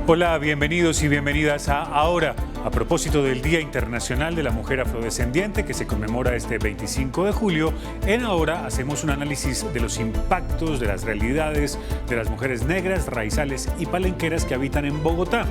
Hola, bienvenidos y bienvenidas a Ahora, a propósito del Día Internacional de la Mujer Afrodescendiente que se conmemora este 25 de julio. En Ahora hacemos un análisis de los impactos, de las realidades de las mujeres negras, raizales y palenqueras que habitan en Bogotá.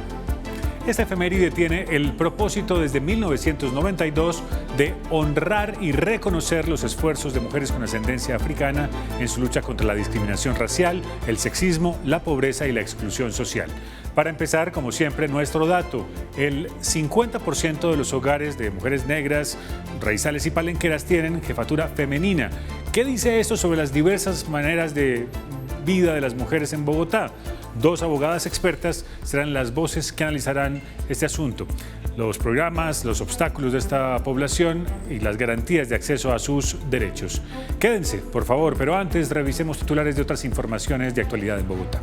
Esta efeméride tiene el propósito desde 1992 de honrar y reconocer los esfuerzos de mujeres con ascendencia africana en su lucha contra la discriminación racial, el sexismo, la pobreza y la exclusión social. Para empezar, como siempre, nuestro dato: el 50% de los hogares de mujeres negras, raizales y palenqueras tienen jefatura femenina. ¿Qué dice esto sobre las diversas maneras de vida de las mujeres en Bogotá? Dos abogadas expertas serán las voces que analizarán este asunto, los programas, los obstáculos de esta población y las garantías de acceso a sus derechos. Quédense, por favor, pero antes revisemos titulares de otras informaciones de actualidad en Bogotá.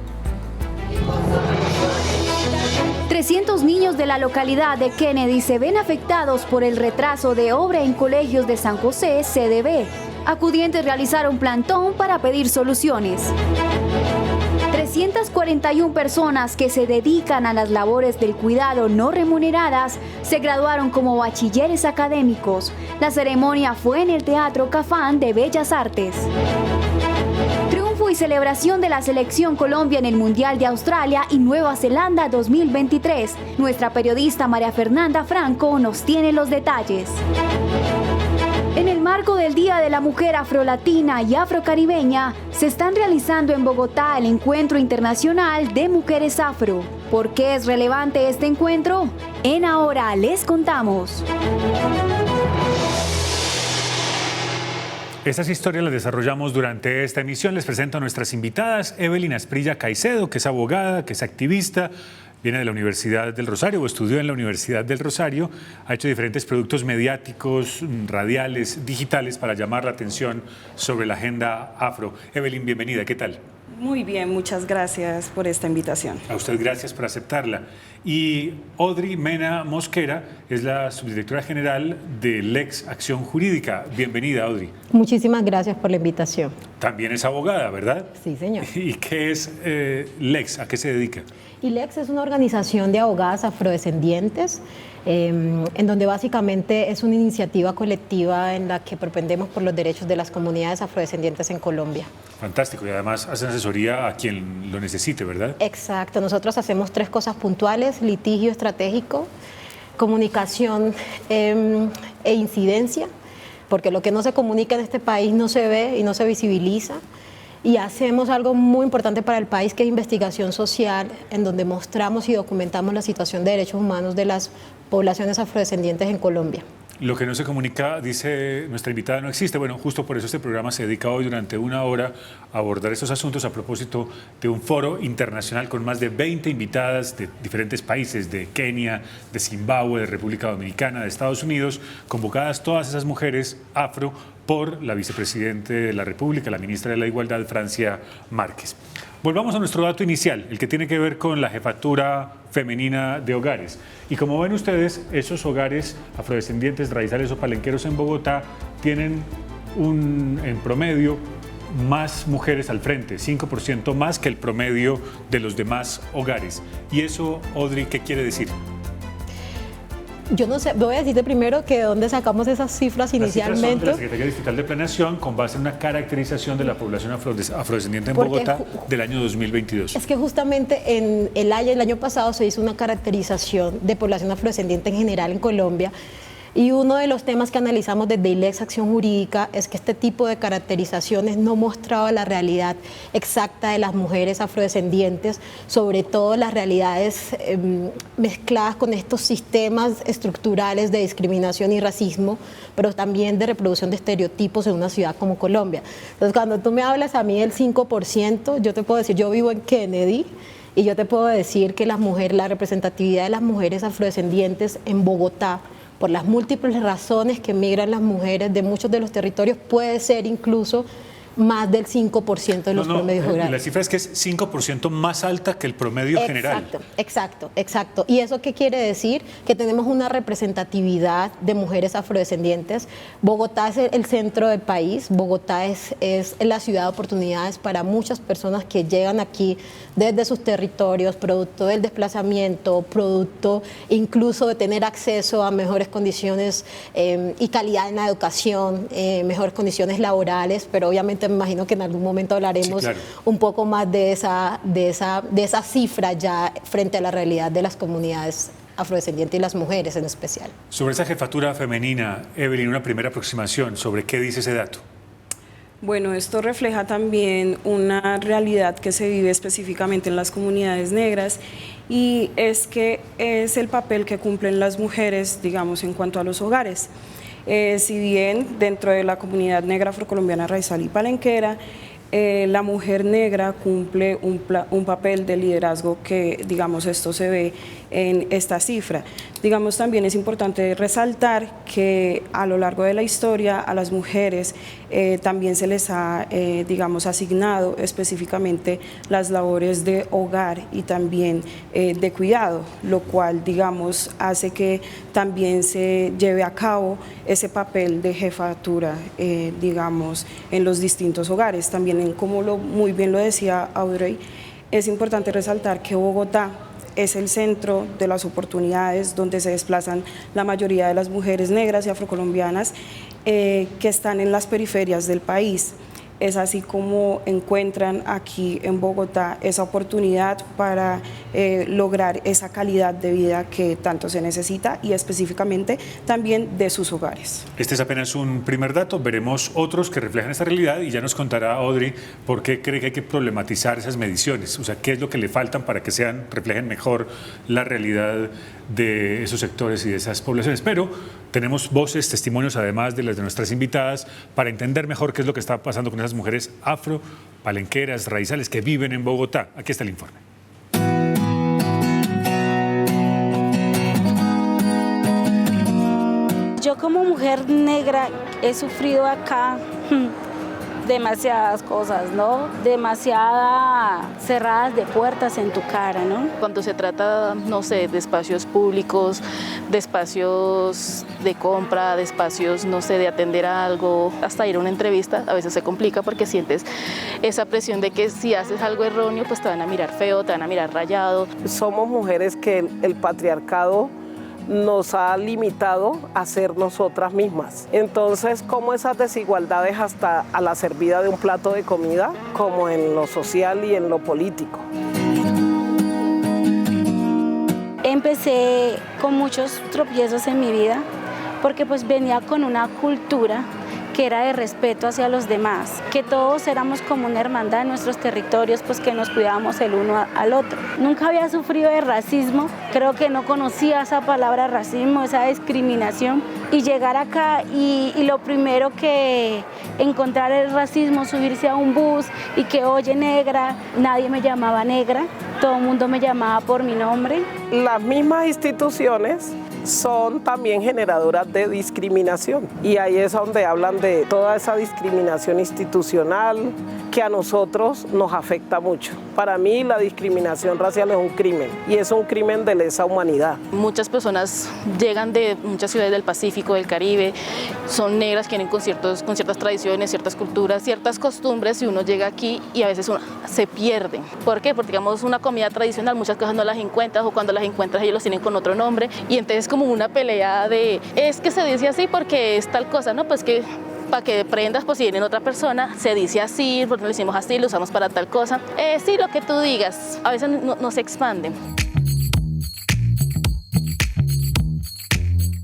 300 niños de la localidad de Kennedy se ven afectados por el retraso de obra en colegios de San José, CDB. Acudientes realizaron plantón para pedir soluciones. 341 personas que se dedican a las labores del cuidado no remuneradas se graduaron como bachilleres académicos. La ceremonia fue en el Teatro Cafán de Bellas Artes. Triunfo y celebración de la selección Colombia en el Mundial de Australia y Nueva Zelanda 2023. Nuestra periodista María Fernanda Franco nos tiene los detalles. En el marco del Día de la Mujer Afrolatina y Afrocaribeña, se están realizando en Bogotá el Encuentro Internacional de Mujeres Afro. ¿Por qué es relevante este encuentro? En Ahora les contamos. Estas historias las desarrollamos durante esta emisión. Les presento a nuestras invitadas: Evelyn Asprilla Caicedo, que es abogada, que es activista, viene de la Universidad del Rosario o estudió en la Universidad del Rosario, ha hecho diferentes productos mediáticos, radiales, digitales para llamar la atención sobre la agenda afro. Evelyn, bienvenida, ¿qué tal? Muy bien, muchas gracias por esta invitación. A usted gracias por aceptarla. Y Audrey Mena Mosquera es la subdirectora general de LEX Acción Jurídica. Bienvenida, Audrey. Muchísimas gracias por la invitación. También es abogada, ¿verdad? Sí, señor. ¿Y qué es LEX? ¿A qué se dedica? Y LEX es una organización de abogadas afrodescendientes, en donde básicamente es una iniciativa colectiva en la que propendemos por los derechos de las comunidades afrodescendientes en Colombia. Fantástico, y además hacen asesoría a quien lo necesite, ¿verdad? Exacto, nosotros hacemos 3 cosas puntuales: litigio estratégico, comunicación e incidencia, porque lo que no se comunica en este país no se ve y no se visibiliza. Y hacemos algo muy importante para el país, que es investigación social, en donde mostramos y documentamos la situación de derechos humanos de las poblaciones afrodescendientes en Colombia. Lo que no se comunica, dice nuestra invitada, no existe. Bueno, justo por eso este programa se dedica hoy durante 1 hora a abordar estos asuntos a propósito de un foro internacional con más de 20 invitadas de diferentes países, de Kenia, de Zimbabue, de República Dominicana, de Estados Unidos, convocadas todas esas mujeres afro por la vicepresidenta de la República, la ministra de la Igualdad, Francia Márquez. Volvamos a nuestro dato inicial, el que tiene que ver con la jefatura femenina de hogares. Y como ven ustedes, esos hogares afrodescendientes, raizales o palenqueros en Bogotá tienen en promedio más mujeres al frente, 5% más que el promedio de los demás hogares. ¿Y eso, Audrey, qué quiere decir? Yo no sé, voy a decirte primero que de dónde sacamos esas cifras inicialmente. Las cifras son de la Secretaría Distrital de Planeación con base en una caracterización de la población afrodescendiente en Bogotá del año 2022. Es que justamente en el año pasado se hizo una caracterización de población afrodescendiente en general en Colombia. Y uno de los temas que analizamos desde LEX Acción Jurídica es que este tipo de caracterizaciones no mostraba la realidad exacta de las mujeres afrodescendientes, sobre todo las realidades mezcladas con estos sistemas estructurales de discriminación y racismo, pero también de reproducción de estereotipos en una ciudad como Colombia. Entonces, cuando tú me hablas a mí del 5%, yo te puedo decir, yo vivo en Kennedy, y yo te puedo decir que la representatividad de las mujeres afrodescendientes en Bogotá, por las múltiples razones que migran las mujeres de muchos de los territorios, puede ser incluso más del 5% de los promedios horarios. La cifra es que es 5% más alta que el promedio general. Exacto. ¿Y eso qué quiere decir? Que tenemos una representatividad de mujeres afrodescendientes. Bogotá es el centro del país, Bogotá es la ciudad de oportunidades para muchas personas que llegan aquí desde sus territorios, producto del desplazamiento, producto incluso de tener acceso a mejores condiciones y calidad en la educación, mejores condiciones laborales, pero obviamente me imagino que en algún momento hablaremos un poco más de esa cifra ya frente a la realidad de las comunidades afrodescendientes y las mujeres en especial. Sobre esa jefatura femenina, Evelyn, una primera aproximación sobre qué dice ese dato. Bueno, esto refleja también una realidad que se vive específicamente en las comunidades negras, y es que es el papel que cumplen las mujeres, digamos, en cuanto a los hogares. Si bien dentro de la comunidad negra afrocolombiana raizal y palenquera, la mujer negra cumple un papel de liderazgo que, digamos, esto se ve en esta cifra. Digamos, también es importante resaltar que a lo largo de la historia a las mujeres también se les ha, digamos, asignado específicamente las labores de hogar y también de cuidado, lo cual, digamos, hace que también se lleve a cabo ese papel de jefatura, digamos, en los distintos hogares. También, como muy bien lo decía Audrey, es importante resaltar que Bogotá es el centro de las oportunidades donde se desplazan la mayoría de las mujeres negras y afrocolombianas que están en las periferias del país. Es así como encuentran aquí en Bogotá esa oportunidad para lograr esa calidad de vida que tanto se necesita, y específicamente también de sus hogares. Este es apenas un primer dato, veremos otros que reflejan esta realidad y ya nos contará Audrey por qué cree que hay que problematizar esas mediciones, o sea, qué es lo que le faltan para que reflejen mejor la realidad de esos sectores y de esas poblaciones. Pero tenemos voces, testimonios, además de las de nuestras invitadas, para entender mejor qué es lo que está pasando con esas mujeres afro, palenqueras, raizales que viven en Bogotá. Aquí está el informe. Yo como mujer negra he sufrido acá demasiadas cosas, ¿no? Demasiadas cerradas de puertas en tu cara, ¿no? Cuando se trata, no sé, de espacios públicos, de espacios de compra, de espacios, no sé, de atender a algo, hasta ir a una entrevista, a veces se complica porque sientes esa presión de que si haces algo erróneo, pues te van a mirar feo, te van a mirar rayado. Somos mujeres que el patriarcado nos ha limitado a ser nosotras mismas. Entonces, como esas desigualdades hasta a la servida de un plato de comida, como en lo social y en lo político. Empecé con muchos tropiezos en mi vida, porque pues venía con una cultura que era de respeto hacia los demás, que todos éramos como una hermandad en nuestros territorios, pues que nos cuidábamos el uno al otro. Nunca había sufrido de racismo, creo que no conocía esa palabra racismo, esa discriminación, y llegar acá y lo primero que encontrar el racismo, subirse a un bus y que oye negra, nadie me llamaba negra, todo el mundo me llamaba por mi nombre. Las mismas instituciones son también generadoras de discriminación, y ahí es donde hablan de toda esa discriminación institucional que a nosotros nos afecta mucho. Para mí la discriminación racial es un crimen, y es un crimen de lesa humanidad. Muchas personas llegan de muchas ciudades del Pacífico, del Caribe, son negras, vienen con ciertas tradiciones, ciertas culturas, ciertas costumbres, y uno llega aquí y a veces uno se pierde. ¿Por qué? Porque digamos una comida tradicional, muchas cosas no las encuentras, o cuando las encuentras ellos los tienen con otro nombre, y entonces como una pelea de, es que se dice así porque es tal cosa, ¿no? Pues que para que prendas, pues si viene otra persona, se dice así, porque lo decimos así, lo usamos para tal cosa. Sí, lo que tú digas, a veces no se expanden.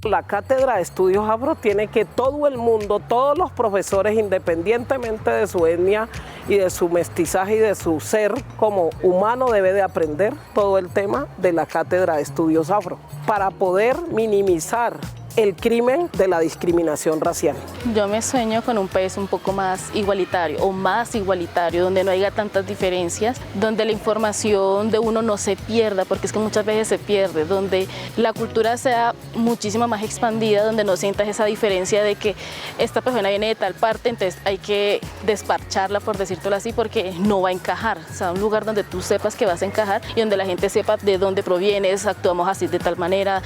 La Cátedra de Estudios Afro tiene que todo el mundo, todos los profesores, independientemente de su etnia y de su mestizaje y de su ser como humano, debe de aprender todo el tema de la Cátedra de Estudios Afro para poder minimizar el crimen de la discriminación racial. Yo me sueño con un país un poco más igualitario o más igualitario, donde no haya tantas diferencias, donde la información de uno no se pierda, porque es que muchas veces se pierde, donde la cultura sea muchísimo más expandida, donde no sientas esa diferencia de que esta persona viene de tal parte, entonces hay que desparcharla, por decírtelo así, porque no va a encajar. O sea, un lugar donde tú sepas que vas a encajar y donde la gente sepa de dónde provienes, actuamos así de tal manera.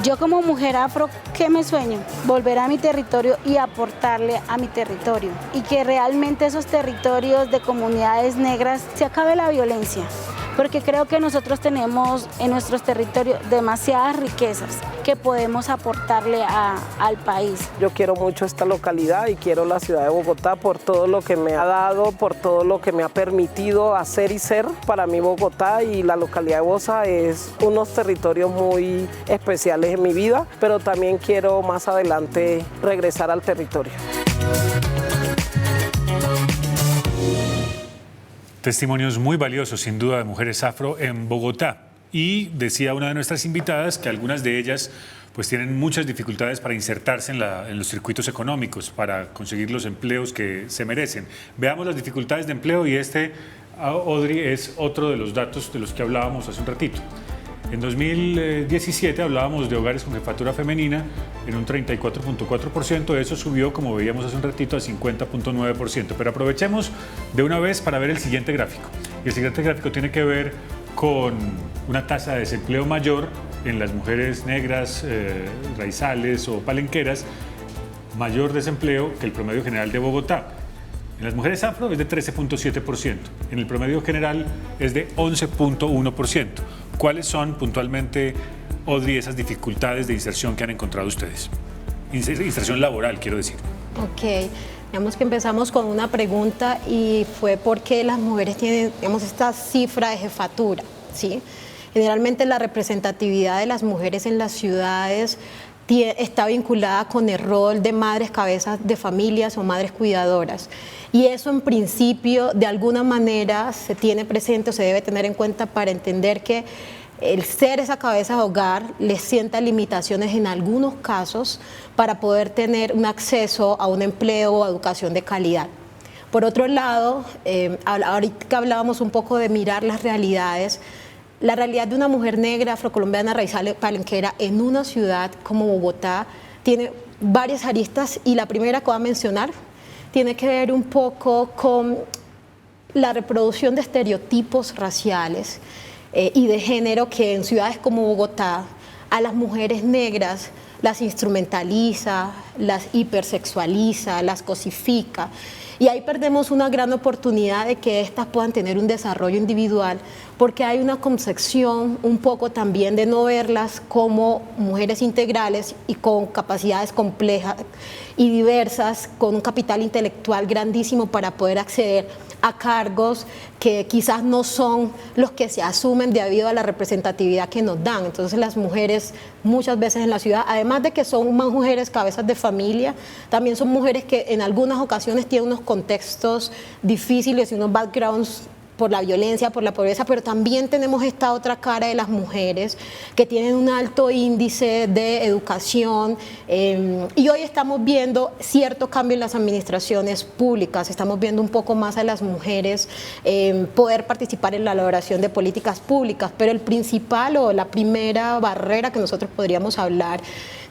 Yo como mujer afro, ¿qué me sueño? Volver a mi territorio y aportarle a mi territorio. Y que realmente esos territorios de comunidades negras se acabe la violencia. Porque creo que nosotros tenemos en nuestros territorios demasiadas riquezas que podemos aportarle al país. Yo quiero mucho esta localidad y quiero la ciudad de Bogotá por todo lo que me ha dado, por todo lo que me ha permitido hacer y ser. Para mí Bogotá y la localidad de Bosa es unos territorios muy especiales en mi vida, pero también quiero más adelante regresar al territorio. Testimonios muy valiosos, sin duda, de mujeres afro en Bogotá. Y decía una de nuestras invitadas que algunas de ellas pues tienen muchas dificultades para insertarse en los circuitos económicos, para conseguir los empleos que se merecen. Veamos las dificultades de empleo y Audrey, es otro de los datos de los que hablábamos hace un ratito. En 2017 hablábamos de hogares con jefatura femenina en un 34.4%, eso subió, como veíamos hace un ratito, a 50.9%. Pero aprovechemos de una vez para ver el siguiente gráfico. Y el siguiente gráfico tiene que ver con una tasa de desempleo mayor en las mujeres negras, raizales o palenqueras, mayor desempleo que el promedio general de Bogotá. En las mujeres afro es de 13.7%, en el promedio general es de 11.1%. ¿Cuáles son puntualmente, Audrey, esas dificultades de inserción que han encontrado ustedes? Inserción laboral, quiero decir. Ok, digamos que empezamos con una pregunta y fue por qué las mujeres tienen, digamos, esta cifra de jefatura, ¿sí? Generalmente la representatividad de las mujeres en las ciudades está vinculada con el rol de madres cabezas de familias o madres cuidadoras. Y eso en principio de alguna manera se tiene presente o se debe tener en cuenta para entender que el ser esa cabeza de hogar les sienta limitaciones en algunos casos para poder tener un acceso a un empleo o educación de calidad. Por otro lado, ahorita que hablábamos un poco de mirar las realidades, la realidad de una mujer negra, afrocolombiana, raizal, palenquera en una ciudad como Bogotá tiene varias aristas y la primera que voy a mencionar tiene que ver un poco con la reproducción de estereotipos raciales y de género que en ciudades como Bogotá a las mujeres negras las instrumentaliza, las hipersexualiza, las cosifica. Y ahí perdemos una gran oportunidad de que éstas puedan tener un desarrollo individual, porque hay una concepción un poco también de no verlas como mujeres integrales y con capacidades complejas y diversas, con un capital intelectual grandísimo para poder acceder a cargos que quizás no son los que se asumen debido a la representatividad que nos dan. Entonces las mujeres muchas veces en la ciudad, además de que son más mujeres cabezas de familia, también son mujeres que en algunas ocasiones tienen unos contextos difíciles y unos backgrounds por la violencia, por la pobreza, pero también tenemos esta otra cara de las mujeres que tienen un alto índice de educación y hoy estamos viendo cierto cambio en las administraciones públicas, estamos viendo un poco más a las mujeres poder participar en la elaboración de políticas públicas, pero el principal o la primera barrera que nosotros podríamos hablar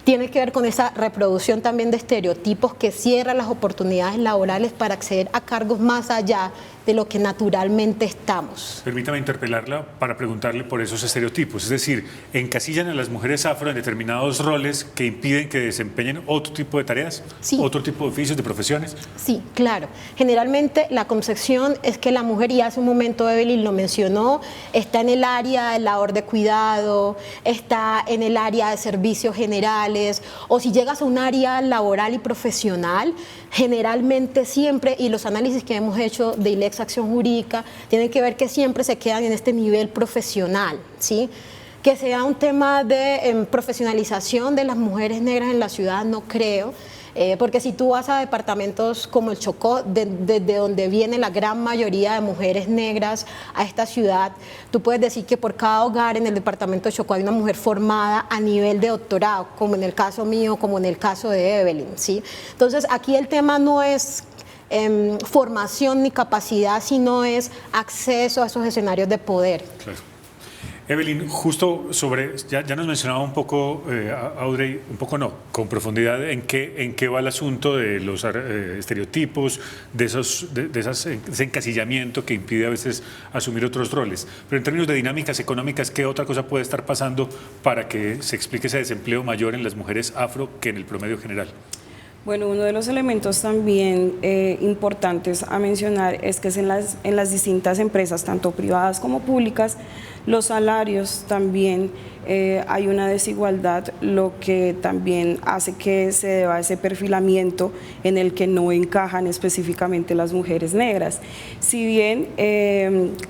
tiene que ver con esa reproducción también de estereotipos que cierran las oportunidades laborales para acceder a cargos más allá de lo que naturalmente estamos. Permítame interpelarla para preguntarle por esos estereotipos, es decir, encasillan a las mujeres afro en determinados roles que impiden que desempeñen otro tipo de tareas, sí, otro tipo de oficios, de profesiones. Sí, claro. Generalmente la concepción es que la mujer, y hace un momento Evelyn lo mencionó, está en el área de labor de cuidado, está en el área de servicios generales, o si llegas a un área laboral y profesional, generalmente siempre, y los análisis que hemos hecho de ILEX Acción Jurídica tienen que ver que siempre se quedan en este nivel profesional, ¿sí? Que sea un tema de profesionalización de las mujeres negras en la ciudad, no creo. Porque si tú vas a departamentos como el Chocó, desde donde viene la gran mayoría de mujeres negras a esta ciudad, tú puedes decir que por cada hogar en el departamento de Chocó hay una mujer formada a nivel de doctorado, como en el caso mío, como en el caso de Evelyn, ¿sí? Entonces aquí el tema no es formación ni capacidad, sino es acceso a esos escenarios de poder. Claro. Evelyn, justo sobre, ya nos mencionaba un poco, Audrey, un poco no, con profundidad, en qué va el asunto de los estereotipos, de ese encasillamiento que impide a veces asumir otros roles. Pero en términos de dinámicas económicas, ¿qué otra cosa puede estar pasando para que se explique ese desempleo mayor en las mujeres afro que en el promedio general? Bueno, uno de los elementos también importantes a mencionar es que en las distintas empresas, tanto privadas como públicas, los salarios también hay una desigualdad, lo que también hace que se deba a ese perfilamiento en el que no encajan específicamente las mujeres negras. Si bien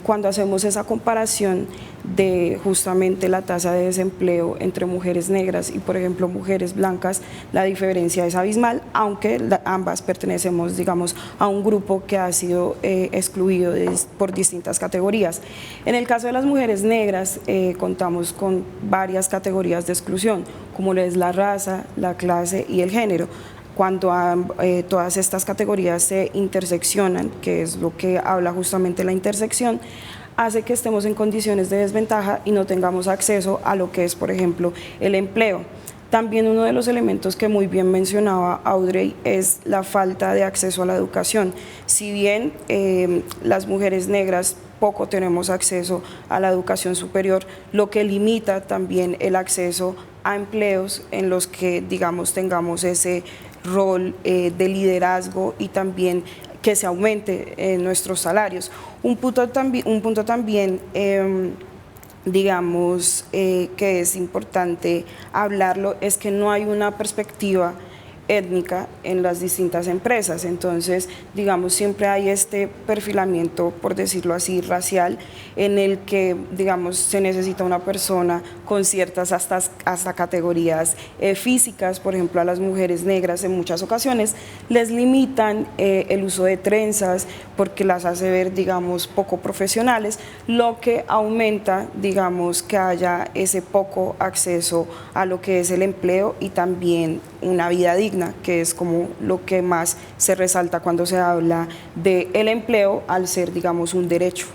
cuando hacemos esa comparación de justamente la tasa de desempleo entre mujeres negras y, por ejemplo, mujeres blancas, la diferencia es abismal, aunque ambas pertenecemos, digamos, a un grupo que ha sido excluido por distintas categorías. En el caso de las mujeres negras, contamos con varias categorías de exclusión, como es la raza, la clase y el género. Cuando todas estas categorías se interseccionan, que es lo que habla justamente la intersección, hace que estemos en condiciones de desventaja y no tengamos acceso a lo que es, por ejemplo, el empleo. También uno de los elementos que muy bien mencionaba Audrey es la falta de acceso a la educación. Si bien las mujeres negras poco tenemos acceso a la educación superior, lo que limita también el acceso a empleos en los que, digamos, tengamos ese rol de liderazgo y también que se aumente nuestros salarios. Un punto también digamos, que es importante hablarlo, es que no hay una perspectiva étnica en las distintas empresas. Entonces, digamos, siempre hay este perfilamiento, por decirlo así, racial, en el que, digamos, se necesita una persona con ciertas hasta categorías físicas. Por ejemplo, a las mujeres negras en muchas ocasiones les limitan el uso de trenzas porque las hace ver, digamos, poco profesionales, lo que aumenta, digamos, que haya ese poco acceso a lo que es el empleo y también una vida digna, que es como lo que más se resalta cuando se habla del empleo, al ser, digamos, un derecho.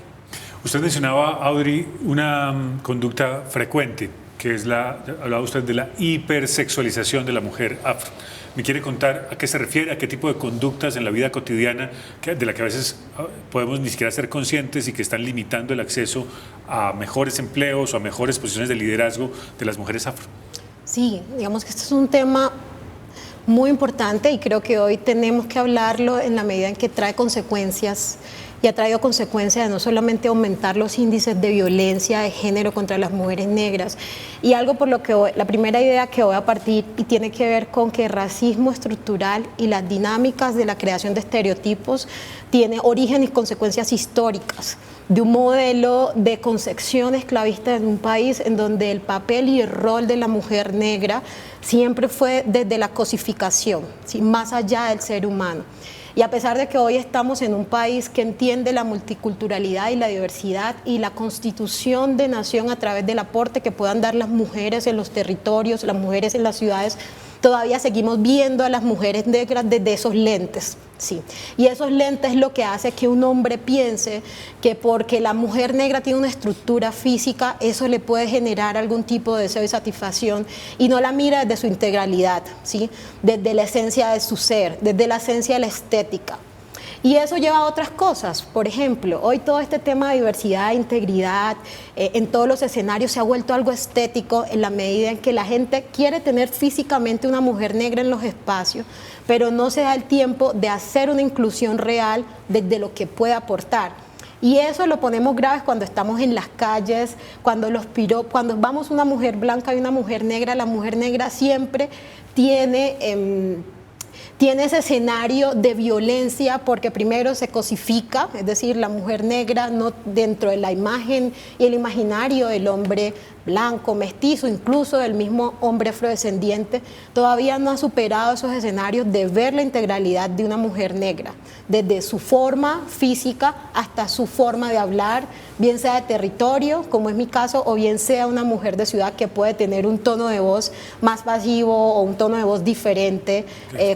Usted mencionaba, Audrey, una conducta frecuente, que es hablaba usted de la hipersexualización de la mujer afro. ¿Me quiere contar a qué se refiere, a qué tipo de conductas en la vida cotidiana de la que a veces podemos ni siquiera ser conscientes y que están limitando el acceso a mejores empleos o a mejores posiciones de liderazgo de las mujeres afro? Sí, digamos que este es un tema muy importante y creo que hoy tenemos que hablarlo en la medida en que trae consecuencias y ha traído consecuencias de no solamente aumentar los índices de violencia de género contra las mujeres negras, y algo por lo que la primera idea que voy a partir y tiene que ver con que el racismo estructural y las dinámicas de la creación de estereotipos tiene origen y consecuencias históricas de un modelo de concepción esclavista en un país en donde el papel y el rol de la mujer negra siempre fue desde la cosificación, ¿sí? Más allá del ser humano. Y a pesar de que hoy estamos en un país que entiende la multiculturalidad y la diversidad y la constitución de nación a través del aporte que puedan dar las mujeres en los territorios, las mujeres en las ciudades, todavía seguimos viendo a las mujeres negras desde esos lentes, sí. Y esos lentes es lo que hace que un hombre piense que porque la mujer negra tiene una estructura física, eso le puede generar algún tipo de deseo y satisfacción, y no la mira desde su integralidad, sí, desde la esencia de su ser, desde la esencia de la estética. Y eso lleva a otras cosas. Por ejemplo, hoy todo este tema de diversidad, integridad, en todos los escenarios se ha vuelto algo estético en la medida en que la gente quiere tener físicamente una mujer negra en los espacios, pero no se da el tiempo de hacer una inclusión real desde lo que puede aportar. Y eso lo ponemos graves cuando estamos en las calles, cuando vamos una mujer blanca y una mujer negra, la mujer negra siempre tiene ese escenario de violencia porque primero se cosifica, es decir, la mujer negra no dentro de la imagen y el imaginario del hombre blanco, mestizo, incluso el mismo hombre afrodescendiente, todavía no ha superado esos escenarios de ver la integralidad de una mujer negra, desde su forma física hasta su forma de hablar, bien sea de territorio, como es mi caso, o bien sea una mujer de ciudad que puede tener un tono de voz más pasivo o un tono de voz diferente,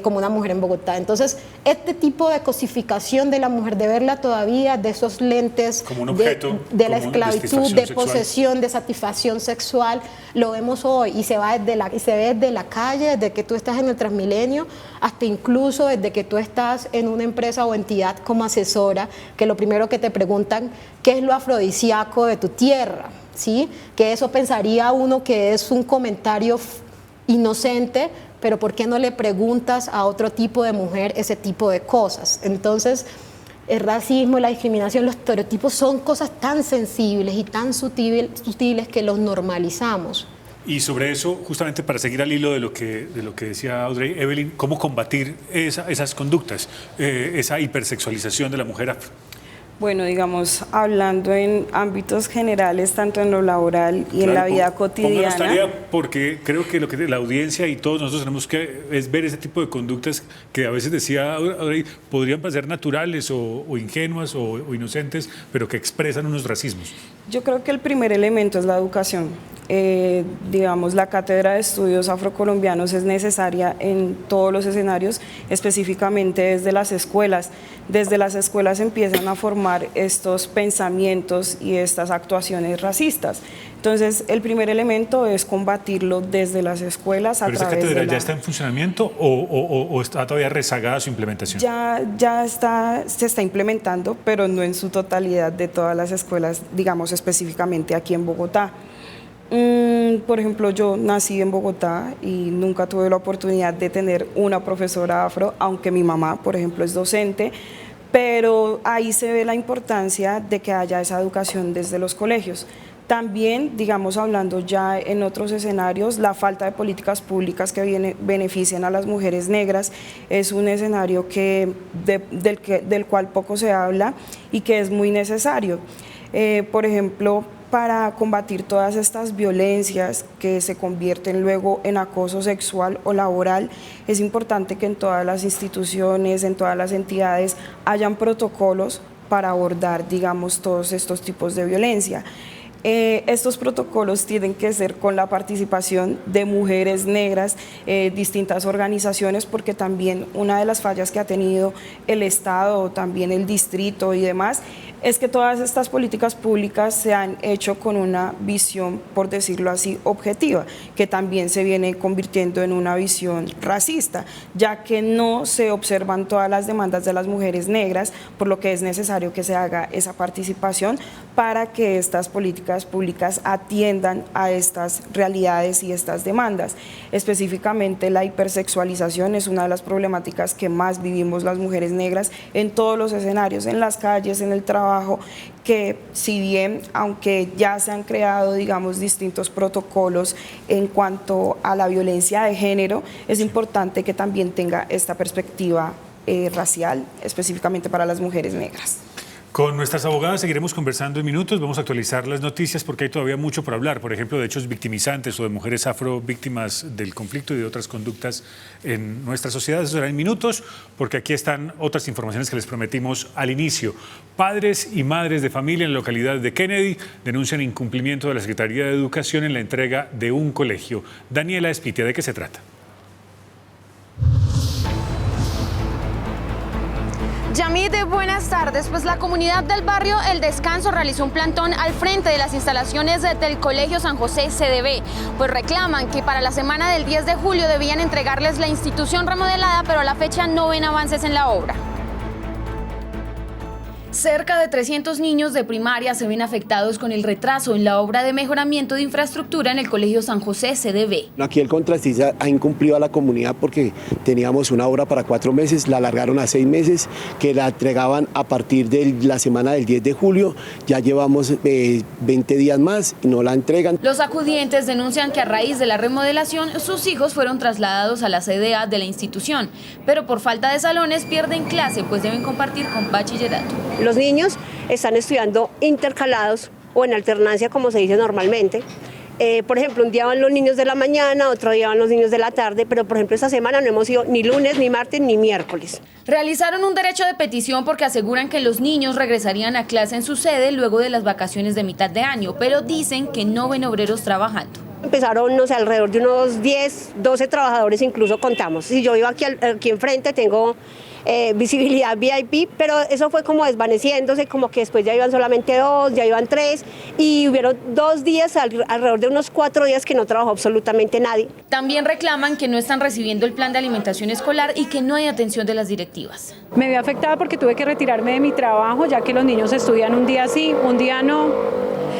como una mujer en Bogotá. Entonces, este tipo de cosificación de la mujer, de verla todavía de esos lentes como un objeto, de la esclavitud, de posesión, de satisfacción sexual, lo vemos hoy y se ve desde la calle, desde que tú estás en el Transmilenio, hasta incluso desde que tú estás en una empresa o entidad como asesora, que lo primero que te preguntan, ¿qué es lo afrodisíaco de tu tierra? ¿Sí? Que eso pensaría uno que es un comentario inocente, pero ¿por qué no le preguntas a otro tipo de mujer ese tipo de cosas? Entonces, el racismo, la discriminación, los estereotipos son cosas tan sensibles y tan sutiles que los normalizamos. Y sobre eso, justamente para seguir al hilo de lo que decía Audrey, Evelyn, ¿cómo combatir esas conductas, esa hipersexualización de la mujer afro? Bueno, digamos, hablando en ámbitos generales, tanto en lo laboral y en la vida cotidiana. Pónganos tarea, porque creo que lo que la audiencia y todos nosotros tenemos que es ver ese tipo de conductas que a veces decía Audrey, podrían parecer naturales o ingenuas o inocentes, pero que expresan unos racismos. Yo creo que el primer elemento es la educación. Digamos, la Cátedra de Estudios Afrocolombianos es necesaria en todos los escenarios, específicamente desde las escuelas. Desde las escuelas empiezan a formar estos pensamientos y estas actuaciones racistas. Entonces, el primer elemento es combatirlo desde las escuelas. ¿Pero esa cátedra ya está en funcionamiento o está todavía rezagada su implementación? Se está implementando, pero no en su totalidad de todas las escuelas, digamos específicamente aquí en Bogotá. Por ejemplo, yo nací en Bogotá y nunca tuve la oportunidad de tener una profesora afro, aunque mi mamá, por ejemplo, es docente, pero ahí se ve la importancia de que haya esa educación desde los colegios. También, digamos, hablando ya en otros escenarios, la falta de políticas públicas que benefician a las mujeres negras es un escenario del cual poco se habla y que es muy necesario. Por ejemplo, para combatir todas estas violencias que se convierten luego en acoso sexual o laboral, es importante que en todas las instituciones, en todas las entidades, hayan protocolos para abordar, digamos, todos estos tipos de violencia. Estos protocolos tienen que ser con la participación de mujeres negras, distintas organizaciones, porque también una de las fallas que ha tenido el Estado, también el distrito y demás, es que todas estas políticas públicas se han hecho con una visión, por decirlo así, objetiva, que también se viene convirtiendo en una visión racista, ya que no se observan todas las demandas de las mujeres negras, por lo que es necesario que se haga esa participación para que estas políticas públicas atiendan a estas realidades y estas demandas. Específicamente, la hipersexualización es una de las problemáticas que más vivimos las mujeres negras en todos los escenarios, en las calles, en el trabajo, que si bien, aunque ya se han creado, digamos, distintos protocolos en cuanto a la violencia de género, es importante que también tenga esta perspectiva racial, específicamente para las mujeres negras. Con nuestras abogadas seguiremos conversando en minutos, vamos a actualizar las noticias porque hay todavía mucho por hablar, por ejemplo, de hechos victimizantes o de mujeres afro víctimas del conflicto y de otras conductas en nuestra sociedad. Eso será en minutos porque aquí están otras informaciones que les prometimos al inicio. Padres y madres de familia en la localidad de Kennedy denuncian incumplimiento de la Secretaría de Educación en la entrega de un colegio. Daniela Espitia, ¿de qué se trata? Yamid, buenas tardes. Pues la comunidad del barrio El Descanso realizó un plantón al frente de las instalaciones del Colegio San José CDB, pues reclaman que para la semana del 10 de julio debían entregarles la institución remodelada, pero a la fecha no ven avances en la obra. Cerca de 300 niños de primaria se ven afectados con el retraso en la obra de mejoramiento de infraestructura en el Colegio San José CDB. Aquí el contratista ha incumplido a la comunidad porque teníamos una obra para 4 meses, la alargaron a 6 meses, que la entregaban a partir de la semana del 10 de julio, ya llevamos 20 días más y no la entregan. Los acudientes denuncian que a raíz de la remodelación sus hijos fueron trasladados a la sede A de la institución, pero por falta de salones pierden clase pues deben compartir con bachillerato. Los niños están estudiando intercalados o en alternancia, como se dice normalmente, Por ejemplo, un día van los niños de la mañana, otro día van los niños de la tarde, pero por ejemplo esta semana no hemos ido ni lunes, ni martes, ni miércoles. Realizaron un derecho de petición porque aseguran que los niños regresarían a clase en su sede luego de las vacaciones de mitad de año, pero dicen que no ven obreros trabajando. Empezaron, no sé, alrededor de unos 10, 12 trabajadores incluso contamos. Si yo vivo aquí enfrente, tengo visibilidad VIP, pero eso fue como desvaneciéndose, como que después ya iban solamente 2, ya iban 3, y hubieron 2 días, alrededor de unos 4 días que no trabajó absolutamente nadie. También reclaman que no están recibiendo el plan de alimentación escolar y que no hay atención de las directivas. Me vi afectada porque tuve que retirarme de mi trabajo, ya que los niños estudian un día sí, un día no.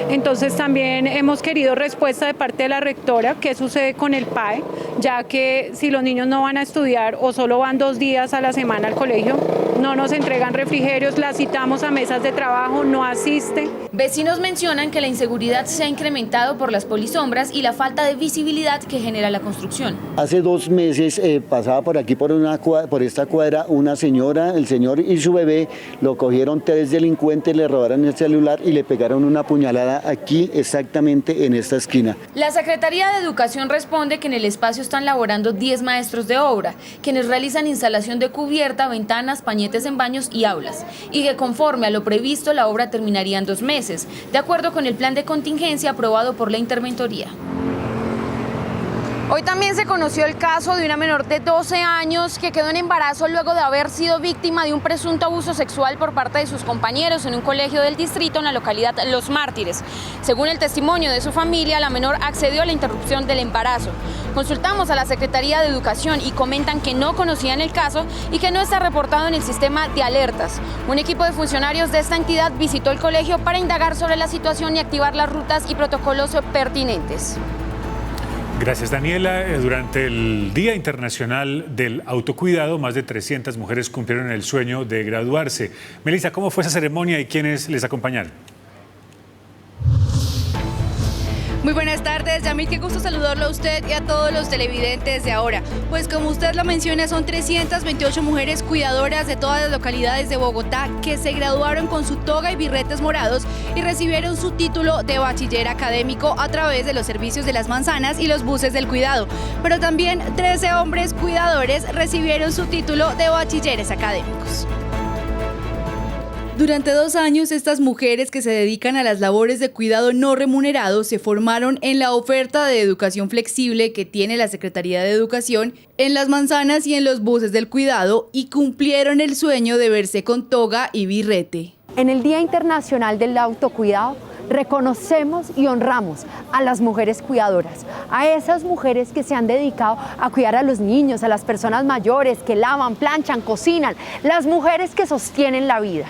Entonces también hemos querido respuesta de parte de la rectora, qué sucede con el PAE, ya que si los niños no van a estudiar o solo van 2 días a la semana al colegio, no nos entregan refrigerios, las citamos a mesas de trabajo, no asiste. Vecinos mencionan que la inseguridad se ha incrementado por las polisombras y la falta de visibilidad que genera la construcción. Hace 2 meses pasaba por aquí, por esta cuadra, una señora, el señor y su bebé, lo cogieron 3 delincuentes, le robaron el celular y le pegaron una puñalada aquí exactamente en esta esquina. La Secretaría de Educación responde que en el espacio están laborando 10 maestros de obra, quienes realizan instalación de cubierta, ventanas, pañetes en baños y aulas, y que conforme a lo previsto la obra terminaría en 2 meses, de acuerdo con el plan de contingencia aprobado por la Interventoría. Hoy también se conoció el caso de una menor de 12 años que quedó en embarazo luego de haber sido víctima de un presunto abuso sexual por parte de sus compañeros en un colegio del distrito en la localidad Los Mártires. Según el testimonio de su familia, la menor accedió a la interrupción del embarazo. Consultamos a la Secretaría de Educación y comentan que no conocían el caso y que no está reportado en el sistema de alertas. Un equipo de funcionarios de esta entidad visitó el colegio para indagar sobre la situación y activar las rutas y protocolos pertinentes. Gracias, Daniela. Durante el Día Internacional del Autocuidado, más de 300 mujeres cumplieron el sueño de graduarse. Melissa, ¿cómo fue esa ceremonia y quiénes les acompañaron? Muy buenas tardes, Yamil, qué gusto saludarlo a usted y a todos los televidentes de ahora. Pues como usted lo menciona, son 328 mujeres cuidadoras de todas las localidades de Bogotá que se graduaron con su toga y birretes morados y recibieron su título de bachiller académico a través de los servicios de las manzanas y los buses del cuidado. Pero también 13 hombres cuidadores recibieron su título de bachilleres académicos. Durante 2 años, estas mujeres que se dedican a las labores de cuidado no remunerado se formaron en la oferta de educación flexible que tiene la Secretaría de Educación en las manzanas y en los buses del cuidado y cumplieron el sueño de verse con toga y birrete. En el Día Internacional del Autocuidado, reconocemos y honramos a las mujeres cuidadoras, a esas mujeres que se han dedicado a cuidar a los niños, a las personas mayores, que lavan, planchan, cocinan, las mujeres que sostienen la vida.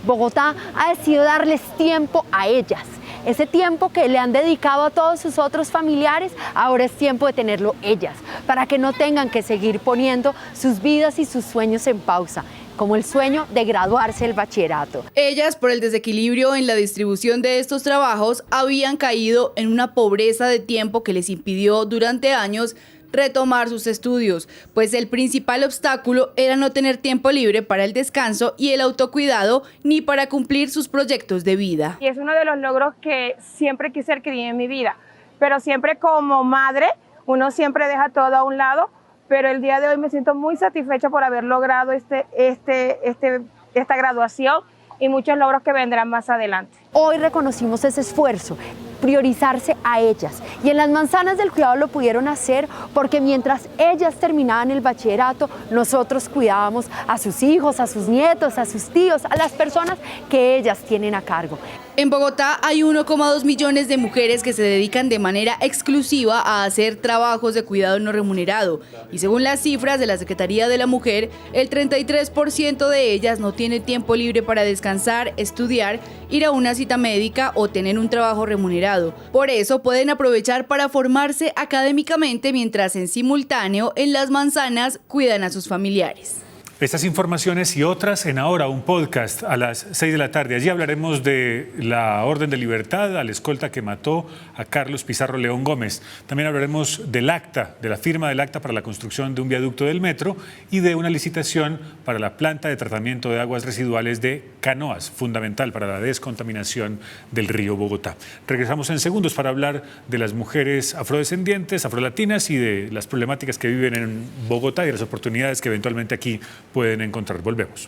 Bogotá ha decidido darles tiempo a ellas. Ese tiempo que le han dedicado a todos sus otros familiares, ahora es tiempo de tenerlo ellas, para que no tengan que seguir poniendo sus vidas y sus sueños en pausa, como el sueño de graduarse del bachillerato. Ellas, por el desequilibrio en la distribución de estos trabajos, habían caído en una pobreza de tiempo que les impidió durante años retomar sus estudios, pues el principal obstáculo era no tener tiempo libre para el descanso y el autocuidado ni para cumplir sus proyectos de vida. Y es uno de los logros que siempre quise adquirir en mi vida, pero siempre como madre uno siempre deja todo a un lado, pero el día de hoy me siento muy satisfecha por haber logrado esta graduación y muchos logros que vendrán más adelante. Hoy reconocimos ese esfuerzo, priorizarse a ellas, y en las manzanas del cuidado lo pudieron hacer porque mientras ellas terminaban el bachillerato, nosotros cuidábamos a sus hijos, a sus nietos, a sus tíos, a las personas que ellas tienen a cargo. En Bogotá hay 1,2 millones de mujeres que se dedican de manera exclusiva a hacer trabajos de cuidado no remunerado y según las cifras de la Secretaría de la Mujer, el 33% de ellas no tiene tiempo libre para descansar, estudiar, ir a una cita médica o tener un trabajo remunerado. Por eso pueden aprovechar para formarse académicamente mientras en simultáneo en las manzanas cuidan a sus familiares. Estas informaciones y otras en Ahora, un podcast a las 6 de la tarde. Allí hablaremos de la orden de libertad al escolta que mató a Carlos Pizarro León Gómez. También hablaremos del acta, de la firma del acta para la construcción de un viaducto del metro y de una licitación para la planta de tratamiento de aguas residuales de Canoas, fundamental para la descontaminación del río Bogotá. Regresamos en segundos para hablar de las mujeres afrodescendientes, afrolatinas y de las problemáticas que viven en Bogotá y de las oportunidades que eventualmente aquí pueden encontrar. Volvemos.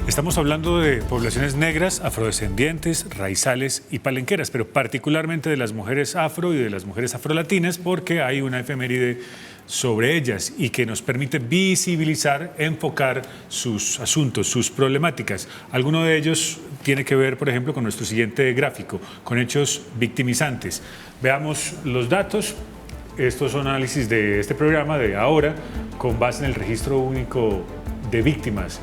Estamos hablando de poblaciones negras, afrodescendientes, raizales y palenqueras, pero particularmente de las mujeres afro y de las mujeres afrolatinas, porque hay una efeméride sobre ellas y que nos permite visibilizar, enfocar sus asuntos, sus problemáticas. Alguno de ellos tiene que ver, por ejemplo, con nuestro siguiente gráfico, con hechos victimizantes. Veamos los datos. Estos son análisis de este programa de Ahora, con base en el Registro Único de Víctimas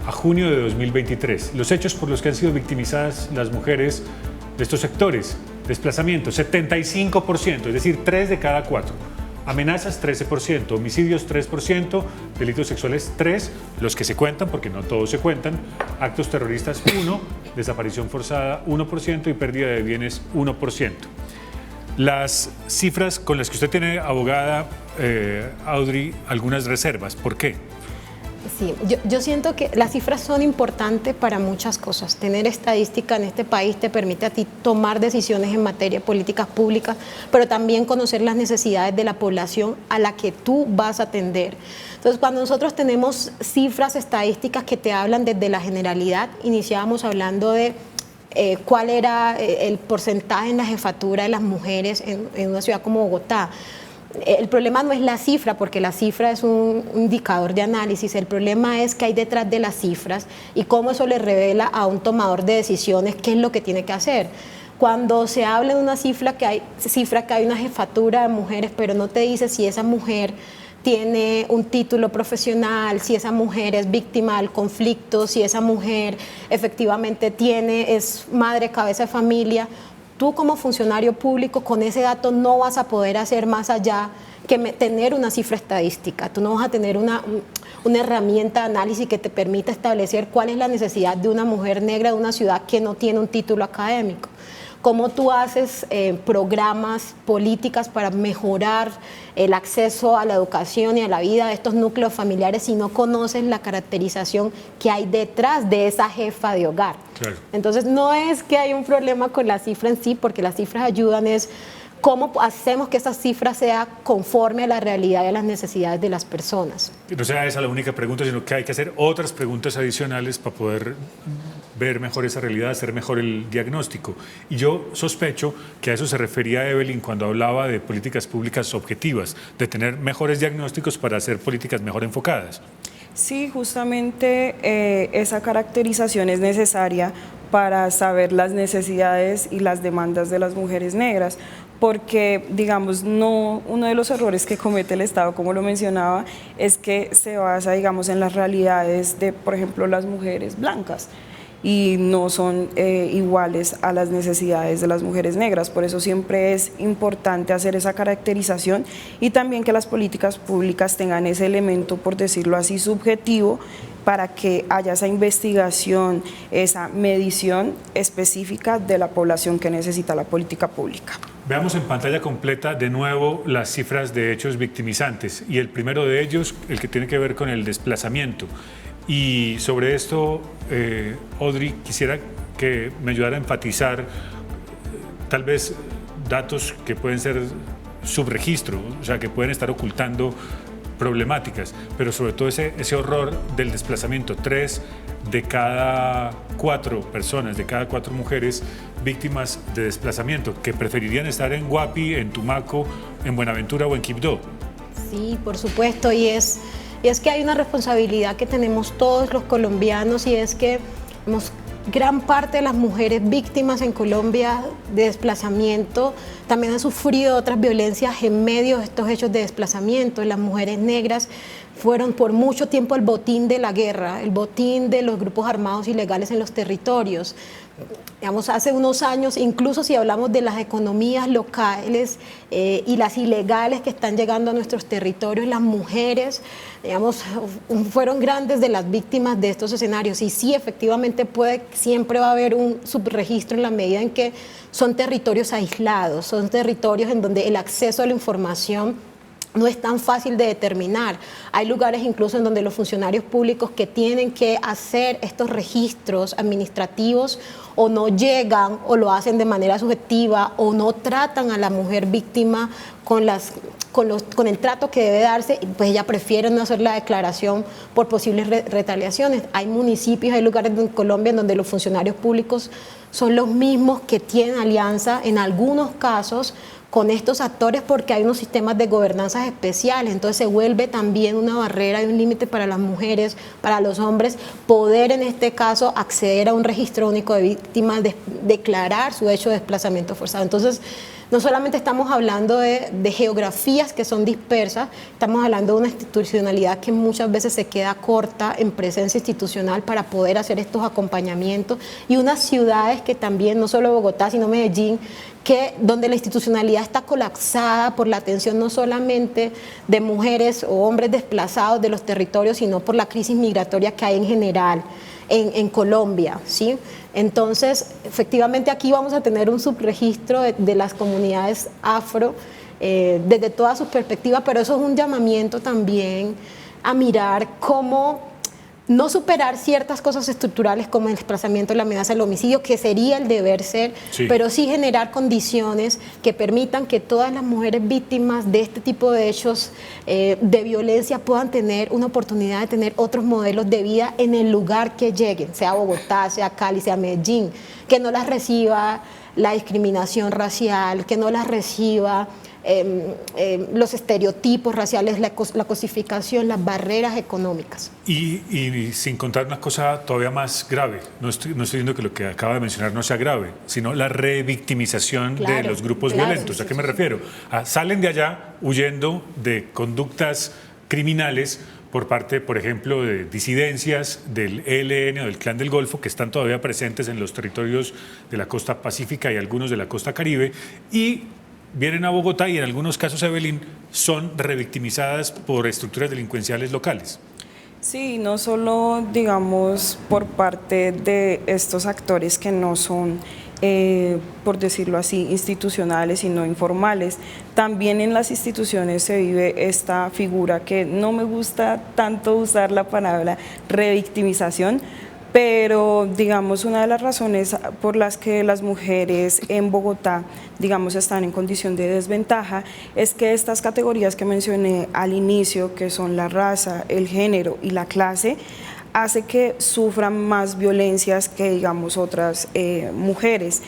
a junio de 2023. Los hechos por los que han sido victimizadas las mujeres de estos sectores: desplazamiento, 75%, es decir, 3 de cada 4. Amenazas, 13%, homicidios, 3%, delitos sexuales, 3%, los que se cuentan, porque no todos se cuentan, actos terroristas, 1%, desaparición forzada, 1% y pérdida de bienes, 1%. Las cifras con las que usted tiene, abogada Audrey, algunas reservas. ¿Por qué? Sí, yo siento que las cifras son importantes para muchas cosas. Tener estadística en este país te permite a ti tomar decisiones en materia de políticas públicas, pero también conocer las necesidades de la población a la que tú vas a atender. Entonces, cuando nosotros tenemos cifras estadísticas que te hablan desde la generalidad, iniciábamos hablando de cuál era el porcentaje en la jefatura de las mujeres en una ciudad como Bogotá. El problema no es la cifra, porque la cifra es un indicador de análisis. El problema es qué hay detrás de las cifras y cómo eso le revela a un tomador de decisiones qué es lo que tiene que hacer. Cuando se habla de una cifra que hay una jefatura de mujeres, pero no te dice si esa mujer tiene un título profesional, si esa mujer es víctima del conflicto, si esa mujer efectivamente es madre, cabeza de familia. Tú como funcionario público con ese dato no vas a poder hacer más allá que tener una cifra estadística. Tú no vas a tener una herramienta de análisis que te permita establecer cuál es la necesidad de una mujer negra de una ciudad que no tiene un título académico. Cómo tú haces programas, políticas para mejorar el acceso a la educación y a la vida de estos núcleos familiares si no conoces la caracterización que hay detrás de esa jefa de hogar. Claro. Entonces no es que hay un problema con la cifra en sí, porque las cifras ayudan, es cómo hacemos que esa cifra sea conforme a la realidad y a las necesidades de las personas. No sea esa la única pregunta, sino que hay que hacer otras preguntas adicionales para poder ver mejor esa realidad, hacer mejor el diagnóstico. Y yo sospecho que a eso se refería Evelyn cuando hablaba de políticas públicas objetivas, de tener mejores diagnósticos para hacer políticas mejor enfocadas. Sí, justamente esa caracterización es necesaria para saber las necesidades y las demandas de las mujeres negras, porque, digamos, uno de los errores que comete el Estado, como lo mencionaba, es que se basa, digamos, en las realidades de, por ejemplo, las mujeres blancas, y no son iguales a las necesidades de las mujeres negras. Por eso siempre es importante hacer esa caracterización y también que las políticas públicas tengan ese elemento, por decirlo así, subjetivo, para que haya esa investigación, esa medición específica de la población que necesita la política pública. Veamos en pantalla completa de nuevo las cifras de hechos victimizantes, y el primero de ellos, el que tiene que ver con el desplazamiento. Y sobre esto, Audrey, quisiera que me ayudara a enfatizar tal vez datos que pueden ser subregistro, o sea, que pueden estar ocultando problemáticas, pero sobre todo ese horror del desplazamiento. 3 de cada 4 personas, de cada 4 mujeres víctimas de desplazamiento, que preferirían estar en Guapi, en Tumaco, en Buenaventura o en Quibdó. Sí, por supuesto, y es que hay una responsabilidad que tenemos todos los colombianos, y es que gran parte de las mujeres víctimas en Colombia de desplazamiento también han sufrido otras violencias en medio de estos hechos de desplazamiento. Las mujeres negras fueron por mucho tiempo el botín de la guerra, el botín de los grupos armados ilegales en los territorios. Digamos, hace unos años, incluso si hablamos de las economías locales y las ilegales que están llegando a nuestros territorios, las mujeres, digamos, fueron grandes de las víctimas de estos escenarios. Y sí, efectivamente siempre va a haber un subregistro en la medida en que son territorios aislados, son territorios en donde el acceso a la información no es tan fácil de determinar. Hay lugares incluso en donde los funcionarios públicos que tienen que hacer estos registros administrativos o no llegan o lo hacen de manera subjetiva o no tratan a la mujer víctima con el trato que debe darse, pues ella prefiere no hacer la declaración por posibles retaliaciones. Hay municipios, hay lugares en Colombia en donde los funcionarios públicos son los mismos que tienen alianza en algunos casos con estos actores porque hay unos sistemas de gobernanza especiales, entonces se vuelve también una barrera y un límite para las mujeres, para los hombres, poder en este caso acceder a un registro único de víctimas, declarar su hecho de desplazamiento forzado. Entonces, no solamente estamos hablando de geografías que son dispersas, estamos hablando de una institucionalidad que muchas veces se queda corta en presencia institucional para poder hacer estos acompañamientos y unas ciudades que también, no solo Bogotá, sino Medellín, donde la institucionalidad está colapsada por la atención no solamente de mujeres o hombres desplazados de los territorios, sino por la crisis migratoria que hay en general en Colombia, ¿sí? Entonces, efectivamente aquí vamos a tener un subregistro de las comunidades afro desde todas sus perspectivas, pero eso es un llamamiento también a mirar cómo no superar ciertas cosas estructurales como el desplazamiento, la amenaza, el homicidio, que sería el deber ser, sí, pero sí generar condiciones que permitan que todas las mujeres víctimas de este tipo de hechos de violencia puedan tener una oportunidad de tener otros modelos de vida en el lugar que lleguen, sea Bogotá, sea Cali, sea Medellín, que no las reciba la discriminación racial, que no las reciba los estereotipos raciales, la cosificación, las barreras económicas. Y sin contar una cosa todavía más grave, no estoy diciendo que lo que acaba de mencionar no sea grave, sino la revictimización de los grupos violentos. ¿A qué me refiero? Salen de allá huyendo de conductas criminales por parte, por ejemplo, de disidencias del ELN o del Clan del Golfo, que están todavía presentes en los territorios de la costa pacífica y algunos de la costa caribe, y vienen a Bogotá y en algunos casos, Evelyn, son revictimizadas por estructuras delincuenciales locales. Sí, no solo, digamos, por parte de estos actores que no son, por decirlo así, institucionales y no informales. También en las instituciones se vive esta figura que no me gusta tanto usar la palabra revictimización, pero digamos una de las razones por las que las mujeres en Bogotá, digamos, están en condición de desventaja es que estas categorías que mencioné al inicio, que son la raza, el género y la clase, hace que sufran más violencias que, digamos, otras mujeres.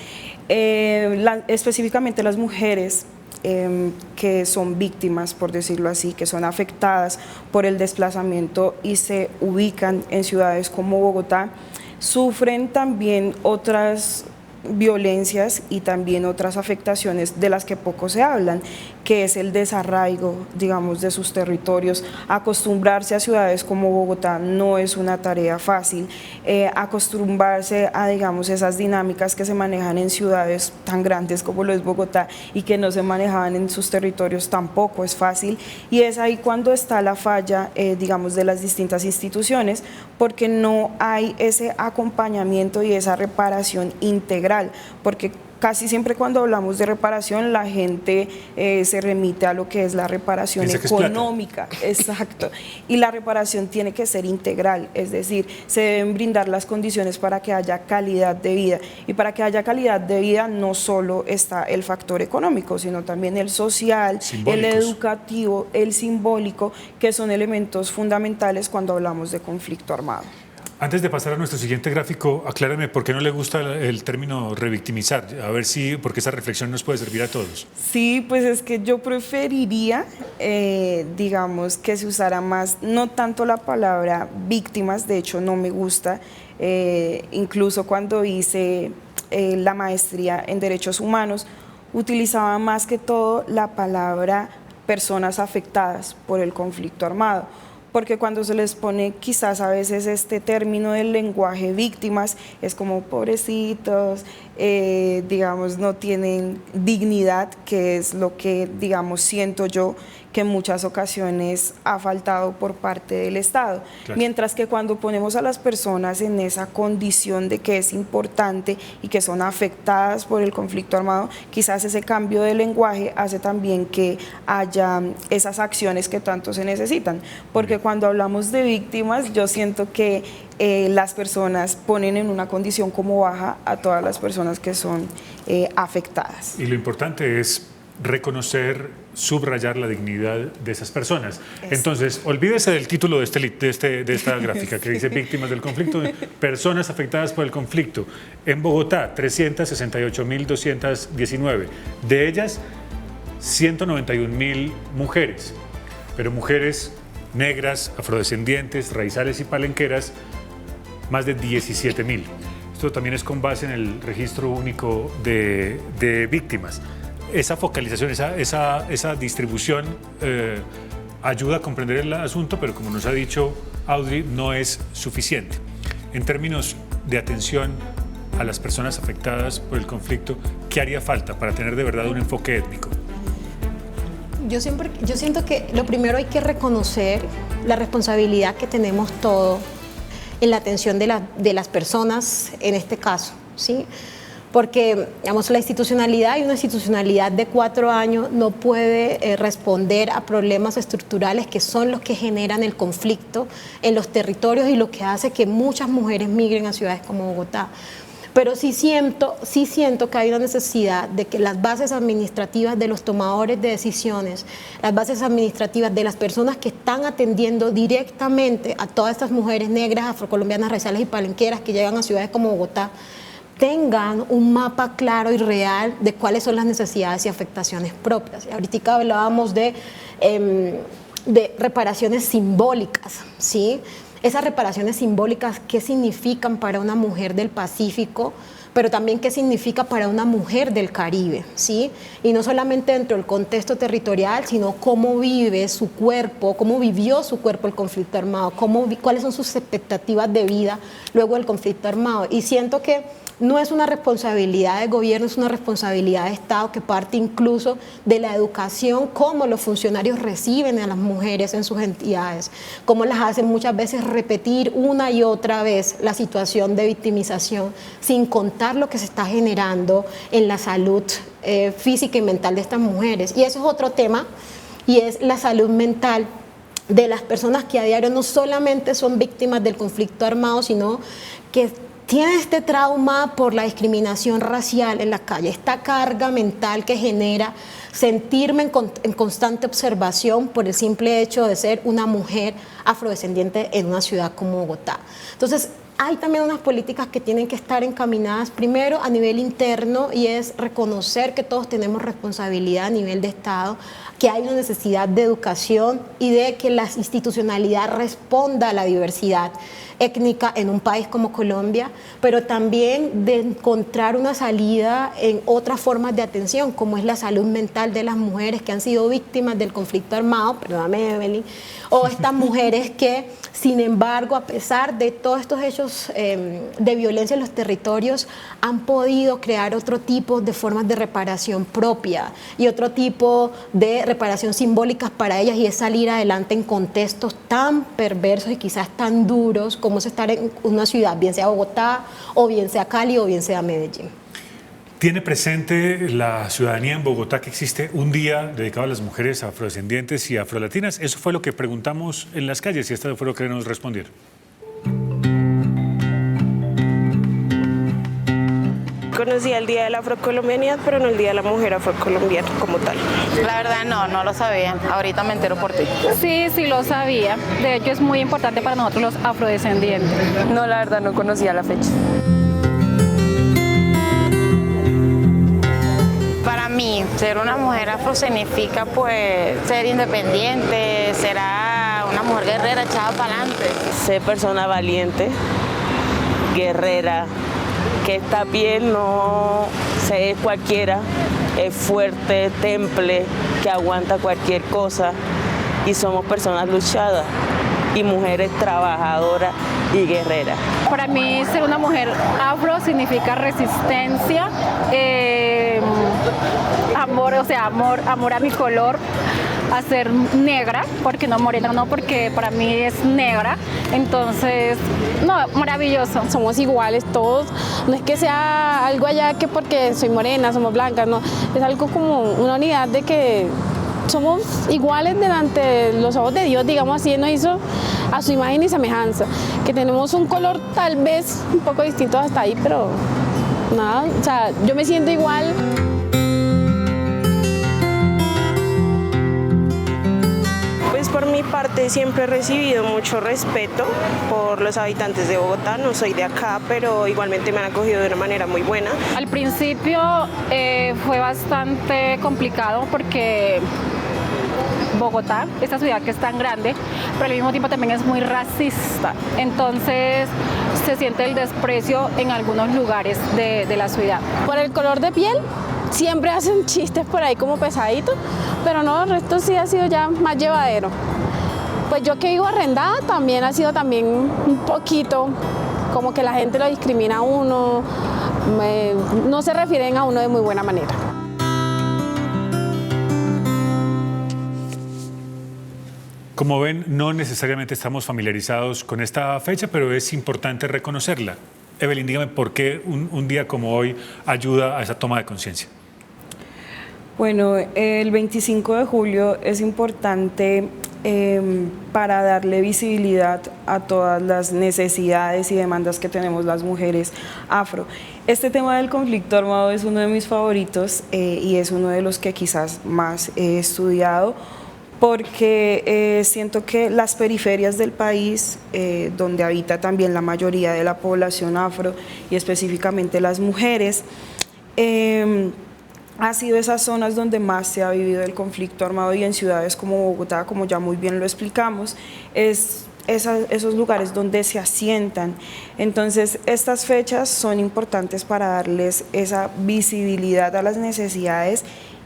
Específicamente las mujeres que son víctimas, por decirlo así, que son afectadas por el desplazamiento y se ubican en ciudades como Bogotá, sufren también otras violencias y también otras afectaciones de las que poco se hablan, que es el desarraigo, digamos, de sus territorios. Acostumbrarse a ciudades como Bogotá no es una tarea fácil, acostumbrarse a, digamos, esas dinámicas que se manejan en ciudades tan grandes como lo es Bogotá y que no se manejaban en sus territorios tampoco es fácil, y es ahí cuando está la falla, digamos, de las distintas instituciones, porque no hay ese acompañamiento y esa reparación integral, porque casi siempre cuando hablamos de reparación la gente se remite a lo que es la reparación económica, exacto, y la reparación tiene que ser integral, es decir, se deben brindar las condiciones para que haya calidad de vida, y para que haya calidad de vida no solo está el factor económico, sino también el social, el educativo, el simbólico, que son elementos fundamentales cuando hablamos de conflicto armado. Antes de pasar a nuestro siguiente gráfico, aclárame por qué no le gusta el término revictimizar, a ver si, porque esa reflexión nos puede servir a todos. Sí, pues es que yo preferiría, digamos, que se usara más, no tanto la palabra víctimas, de hecho no me gusta, incluso cuando hice la maestría en Derechos Humanos, utilizaba más que todo la palabra personas afectadas por el conflicto armado, porque cuando se les pone quizás a veces este término del lenguaje víctimas, es como pobrecitos, digamos, no tienen dignidad, que es lo que, digamos, siento yo que en muchas ocasiones ha faltado por parte del Estado. Claro. Mientras que cuando ponemos a las personas en esa condición de que es importante y que son afectadas por el conflicto armado, quizás ese cambio de lenguaje hace también que haya esas acciones que tanto se necesitan. Porque cuando hablamos de víctimas, yo siento que las personas ponen en una condición como baja a todas las personas que son afectadas. Y lo importante es reconocer, subrayar la dignidad de esas personas. Entonces, olvídese del título de esta gráfica que dice víctimas del conflicto, personas afectadas por el conflicto. En Bogotá, 368.219. De ellas, 191.000 mujeres, pero mujeres negras, afrodescendientes, raizales y palenqueras, más de 17.000. Esto también es con base en el registro único de víctimas. Esa focalización, esa distribución ayuda a comprender el asunto, pero como nos ha dicho Audrey, no es suficiente. En términos de atención a las personas afectadas por el conflicto, ¿qué haría falta para tener de verdad un enfoque étnico? Yo siento que lo primero hay que reconocer la responsabilidad que tenemos todos en la atención de las personas en este caso, ¿sí? Porque, digamos, la institucionalidad y una institucionalidad de 4 años no puede responder a problemas estructurales que son los que generan el conflicto en los territorios y lo que hace que muchas mujeres migren a ciudades como Bogotá. Pero sí siento que hay una necesidad de que las bases administrativas de los tomadores de decisiones, las bases administrativas de las personas que están atendiendo directamente a todas estas mujeres negras, afrocolombianas, raizales y palenqueras que llegan a ciudades como Bogotá, tengan un mapa claro y real de cuáles son las necesidades y afectaciones propias. Y ahorita hablábamos de reparaciones simbólicas, ¿sí? Esas reparaciones simbólicas, ¿qué significan para una mujer del Pacífico? Pero también qué significa para una mujer del Caribe, ¿sí? Y no solamente dentro del contexto territorial, sino cómo vive su cuerpo, cómo vivió su cuerpo el conflicto armado, cuáles son sus expectativas de vida luego del conflicto armado. Y siento que no es una responsabilidad de gobierno, es una responsabilidad de Estado que parte incluso de la educación, cómo los funcionarios reciben a las mujeres en sus entidades, cómo las hacen muchas veces repetir una y otra vez la situación de victimización, sin contar lo que se está generando en la salud física y mental de estas mujeres. Y eso es otro tema, y es la salud mental de las personas que a diario no solamente son víctimas del conflicto armado, sino que tienen este trauma por la discriminación racial en la calle, esta carga mental que genera sentirme en constante observación por el simple hecho de ser una mujer afrodescendiente en una ciudad como Bogotá. Entonces, hay también unas políticas que tienen que estar encaminadas primero a nivel interno, y es reconocer que todos tenemos responsabilidad a nivel de Estado, que hay una necesidad de educación y de que la institucionalidad responda a la diversidad étnica en un país como Colombia, pero también de encontrar una salida en otras formas de atención, como es la salud mental de las mujeres que han sido víctimas del conflicto armado, perdóname Evelyn, o estas mujeres que, sin embargo, a pesar de todos estos hechos de violencia en los territorios, han podido crear otro tipo de formas de reparación propia y otro tipo de reparación simbólicas para ellas, y es salir adelante en contextos tan perversos y quizás tan duros como es estar en una ciudad, bien sea Bogotá, o bien sea Cali, o bien sea Medellín. ¿Tiene presente la ciudadanía en Bogotá que existe un día dedicado a las mujeres afrodescendientes y afrolatinas? Eso fue lo que preguntamos en las calles y esto fue lo que nos respondieron. Conocía el Día de la Afrocolombianidad, pero no el Día de la Mujer Afrocolombiana como tal. La verdad no lo sabía. Ahorita me entero por ti. Sí lo sabía. De hecho, es muy importante para nosotros los afrodescendientes. No, la verdad no conocía la fecha. Para mí, ser una mujer afro significa pues ser independiente, será una mujer guerrera echada para adelante. Ser persona valiente, guerrera, que esta piel no se es cualquiera, es fuerte, temple, que aguanta cualquier cosa, y somos personas luchadas. y mujeres trabajadoras y guerreras. Para mí ser una mujer afro significa resistencia, amor, o sea, amor a mi color, a ser negra, porque no morena, no, porque para mí es negra. Entonces, no, maravilloso. Somos iguales todos, no es que sea algo allá que porque soy morena, somos blancas, no, es algo como una unidad de que somos iguales delante de los ojos de Dios, digamos así, Él nos hizo a su imagen y semejanza, que tenemos un color tal vez un poco distinto hasta ahí, pero nada, o sea, yo me siento igual. Pues por mi parte siempre he recibido mucho respeto por los habitantes de Bogotá, no soy de acá, pero igualmente me han acogido de una manera muy buena. Al principio fue bastante complicado porque Bogotá, esta ciudad que es tan grande, pero al mismo tiempo también es muy racista, entonces se siente el desprecio en algunos lugares de la ciudad. Por el color de piel, siempre hacen chistes por ahí como pesaditos, pero no, el resto sí ha sido ya más llevadero. Pues yo que vivo arrendada también ha sido también un poquito como que la gente lo discrimina a uno, no se refieren a uno de muy buena manera. Como ven, no necesariamente estamos familiarizados con esta fecha, pero es importante reconocerla. Evelyn, dígame por qué un día como hoy ayuda a esa toma de conciencia. Bueno, el 25 de julio es importante para darle visibilidad a todas las necesidades y demandas que tenemos las mujeres afro. Este tema del conflicto armado es uno de mis favoritos y es uno de los que quizás más he estudiado, porque siento que las periferias del país, donde habita también la mayoría de la población afro y específicamente las mujeres, ha sido esas zonas donde más se ha vivido el conflicto armado, y en ciudades como Bogotá, como ya muy bien lo explicamos, esos lugares donde se asientan. Entonces, estas fechas son importantes para darles esa visibilidad a las necesidades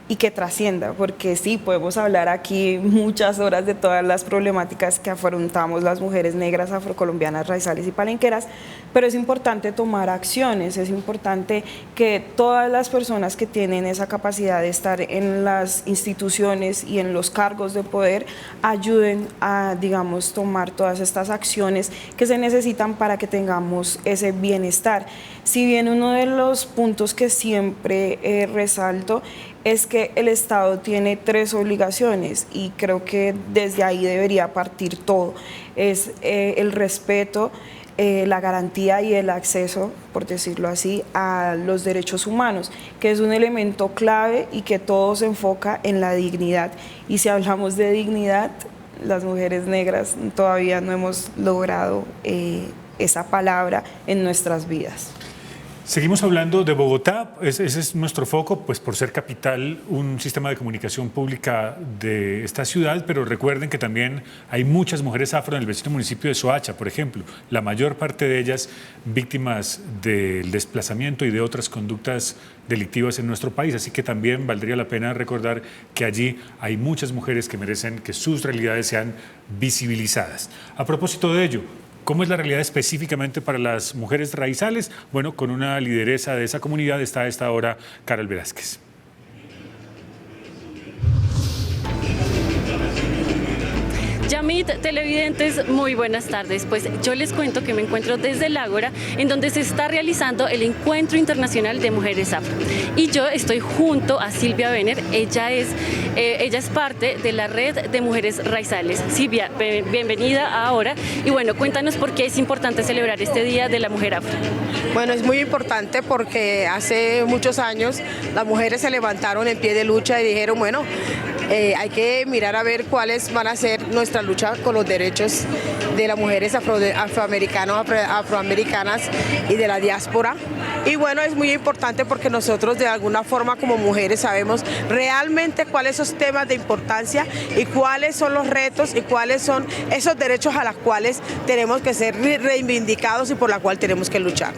y que trascienda, porque sí, podemos hablar aquí muchas horas de todas las problemáticas que afrontamos las mujeres negras, afrocolombianas, raizales y palenqueras, pero es importante tomar acciones, es importante que todas las personas que tienen esa capacidad de estar en las instituciones y en los cargos de poder ayuden a, digamos, tomar todas estas acciones que se necesitan para que tengamos ese bienestar. Si bien uno de los puntos que siempre resalto es que el Estado tiene 3 obligaciones, y creo que desde ahí debería partir todo. Es el respeto, la garantía y el acceso, por decirlo así, a los derechos humanos, que es un elemento clave y que todo se enfoca en la dignidad. Y si hablamos de dignidad, las mujeres negras todavía no hemos logrado esa palabra en nuestras vidas. Seguimos hablando de Bogotá, ese es nuestro foco, pues por ser capital, un sistema de comunicación pública de esta ciudad, pero recuerden que también hay muchas mujeres afro en el vecino municipio de Soacha, por ejemplo, la mayor parte de ellas víctimas del desplazamiento y de otras conductas delictivas en nuestro país, así que también valdría la pena recordar que allí hay muchas mujeres que merecen que sus realidades sean visibilizadas. A propósito de ello, ¿cómo es la realidad específicamente para las mujeres raizales? Bueno, con una lideresa de esa comunidad está a esta hora Carol Velázquez. Yamit, televidentes, muy buenas tardes. Pues yo les cuento que me encuentro desde el Ágora, en donde se está realizando el Encuentro Internacional de Mujeres Afro. Y yo estoy junto a Silvia Benner, ella es parte de la Red de Mujeres Raizales. Silvia, bienvenida a Ahora. Y bueno, cuéntanos por qué es importante celebrar este Día de la Mujer Afro. Bueno, es muy importante porque hace muchos años las mujeres se levantaron en pie de lucha y dijeron, bueno, hay que mirar a ver cuáles van a ser nuestra lucha con los derechos de las mujeres afroamericanas y de la diáspora. Y bueno, es muy importante porque nosotros de alguna forma como mujeres sabemos realmente cuáles son los temas de importancia y cuáles son los retos y cuáles son esos derechos a los cuales tenemos que ser reivindicados y por la cual tenemos que luchar.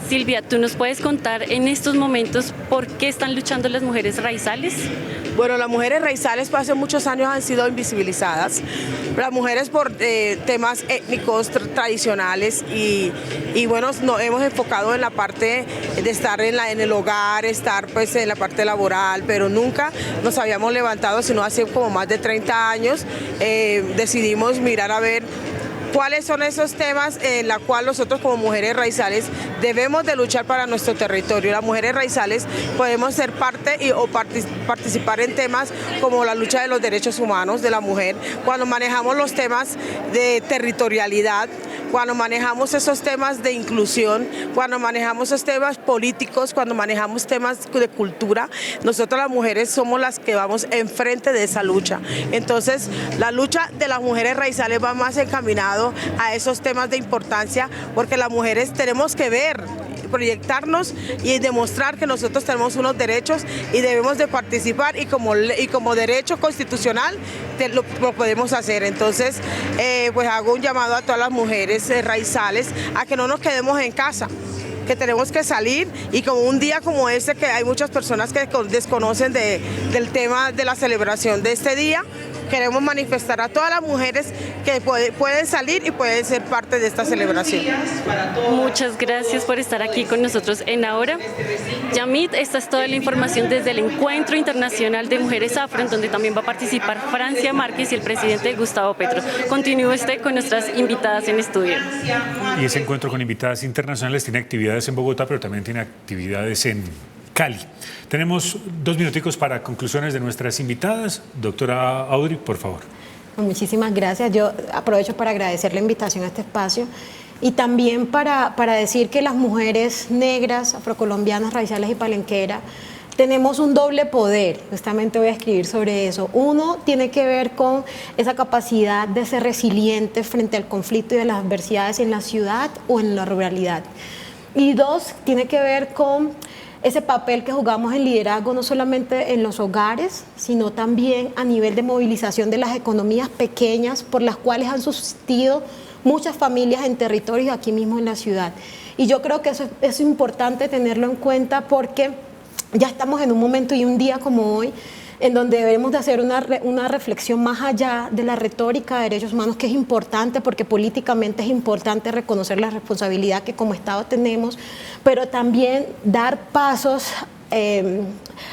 Silvia, ¿tú nos puedes contar en estos momentos por qué están luchando las mujeres raizales? Bueno, las mujeres raizales hace muchos años han sido invisibilizadas. Las mujeres por temas étnicos, tradicionales y bueno, nos hemos enfocado en la parte de estar en el hogar, estar pues en la parte laboral, pero nunca nos habíamos levantado, sino hace como más de 30 años decidimos mirar a ver cuáles son esos temas en los cuales nosotros como mujeres raizales debemos de luchar para nuestro territorio. Las mujeres raizales podemos ser parte o participar en temas como la lucha de los derechos humanos de la mujer, cuando manejamos los temas de territorialidad, cuando manejamos esos temas de inclusión, cuando manejamos esos temas políticos, cuando manejamos temas de cultura, nosotras las mujeres somos las que vamos enfrente de esa lucha. Entonces, la lucha de las mujeres raizales va más encaminado a esos temas de importancia, porque las mujeres tenemos que ver, proyectarnos y demostrar que nosotros tenemos unos derechos y debemos de participar y como derecho constitucional lo podemos hacer. Entonces, pues hago un llamado a todas las mujeres raizales a que no nos quedemos en casa, que tenemos que salir y como un día como este que hay muchas personas que desconocen del tema de la celebración de este día, queremos manifestar a todas las mujeres que pueden salir y pueden ser parte de esta celebración. Muchas gracias por estar aquí con nosotros en Ahora. Yamit, esta es toda la información desde el Encuentro Internacional de Mujeres Afro, en donde también va a participar Francia Márquez y el presidente Gustavo Petro. Continúe usted con nuestras invitadas en estudio. Y ese encuentro con invitadas internacionales tiene actividades en Bogotá, pero también tiene actividades en Cali. Tenemos 2 minuticos para conclusiones de nuestras invitadas. Doctora Audrey, por favor. Muchísimas gracias. Yo aprovecho para agradecer la invitación a este espacio y también para decir que las mujeres negras, afrocolombianas, raizales y palenqueras tenemos un doble poder. Justamente voy a escribir sobre eso. Uno tiene que ver con esa capacidad de ser resilientes frente al conflicto y a las adversidades en la ciudad o en la ruralidad. Y 2, tiene que ver con ese papel que jugamos en liderazgo no solamente en los hogares, sino también a nivel de movilización de las economías pequeñas por las cuales han subsistido muchas familias en territorios aquí mismo en la ciudad. Y yo creo que eso es importante tenerlo en cuenta porque ya estamos en un momento y un día como hoy en donde debemos de hacer una reflexión más allá de la retórica de derechos humanos, que es importante porque políticamente es importante reconocer la responsabilidad que como Estado tenemos, pero también dar pasos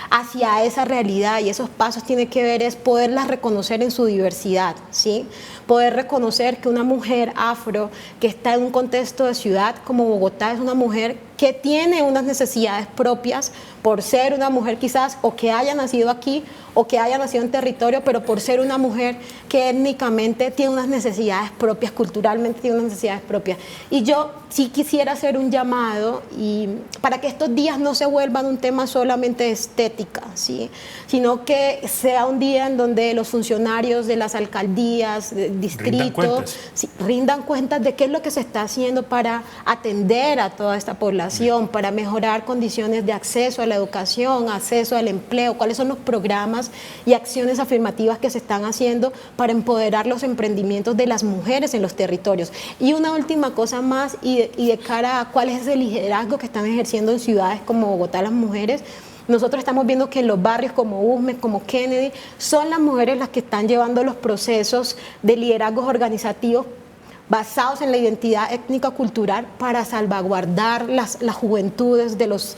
hacia esa realidad, y esos pasos tienen que ver es poderlas reconocer en su diversidad, ¿sí? Poder reconocer que una mujer afro que está en un contexto de ciudad como Bogotá es una mujer que tiene unas necesidades propias por ser una mujer quizás o que haya nacido aquí o que haya nacido en territorio, pero por ser una mujer que étnicamente tiene unas necesidades propias, culturalmente tiene unas necesidades propias. Y yo sí quisiera hacer un llamado y para que estos días no se vuelvan un tema solamente de estética, ¿sí? Sino que sea un día en donde los funcionarios de las alcaldías, distritos, rindan cuentas de qué es lo que se está haciendo para atender a toda esta población, para mejorar condiciones de acceso a la educación, acceso al empleo, cuáles son los programas y acciones afirmativas que se están haciendo para empoderar los emprendimientos de las mujeres en los territorios. Y una última cosa más, y de cara a cuál es el liderazgo que están ejerciendo en ciudades como Bogotá las mujeres. Nosotros estamos viendo que en los barrios como Usme, como Kennedy, son las mujeres las que están llevando los procesos de liderazgos organizativos basados en la identidad étnica-cultural para salvaguardar las juventudes de los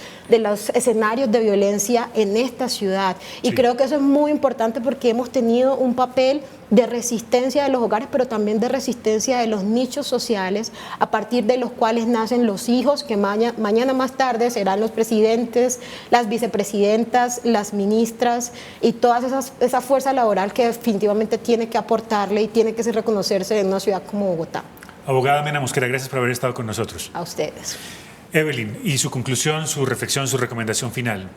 escenarios de violencia en esta ciudad. Y creo que eso es muy importante porque hemos tenido un papel de resistencia de los hogares, pero también de resistencia de los nichos sociales, a partir de los cuales nacen los hijos que mañana más tarde serán los presidentes, las vicepresidentas, las ministras y toda esa fuerza laboral que definitivamente tiene que aportarle y tiene que reconocerse en una ciudad como Bogotá. Abogada Mena Mosquera, gracias por haber estado con nosotros. A ustedes. Evelyn, y su conclusión, su reflexión, su recomendación final.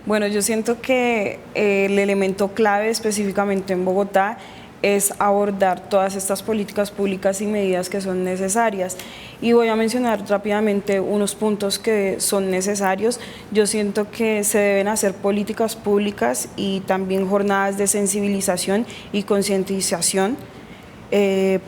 Bueno, yo siento que el elemento clave específicamente en Bogotá es abordar todas estas políticas públicas y medidas que son necesarias. Y voy a mencionar rápidamente unos puntos que son necesarios. Yo siento que se deben hacer políticas públicas y también jornadas de sensibilización y concientización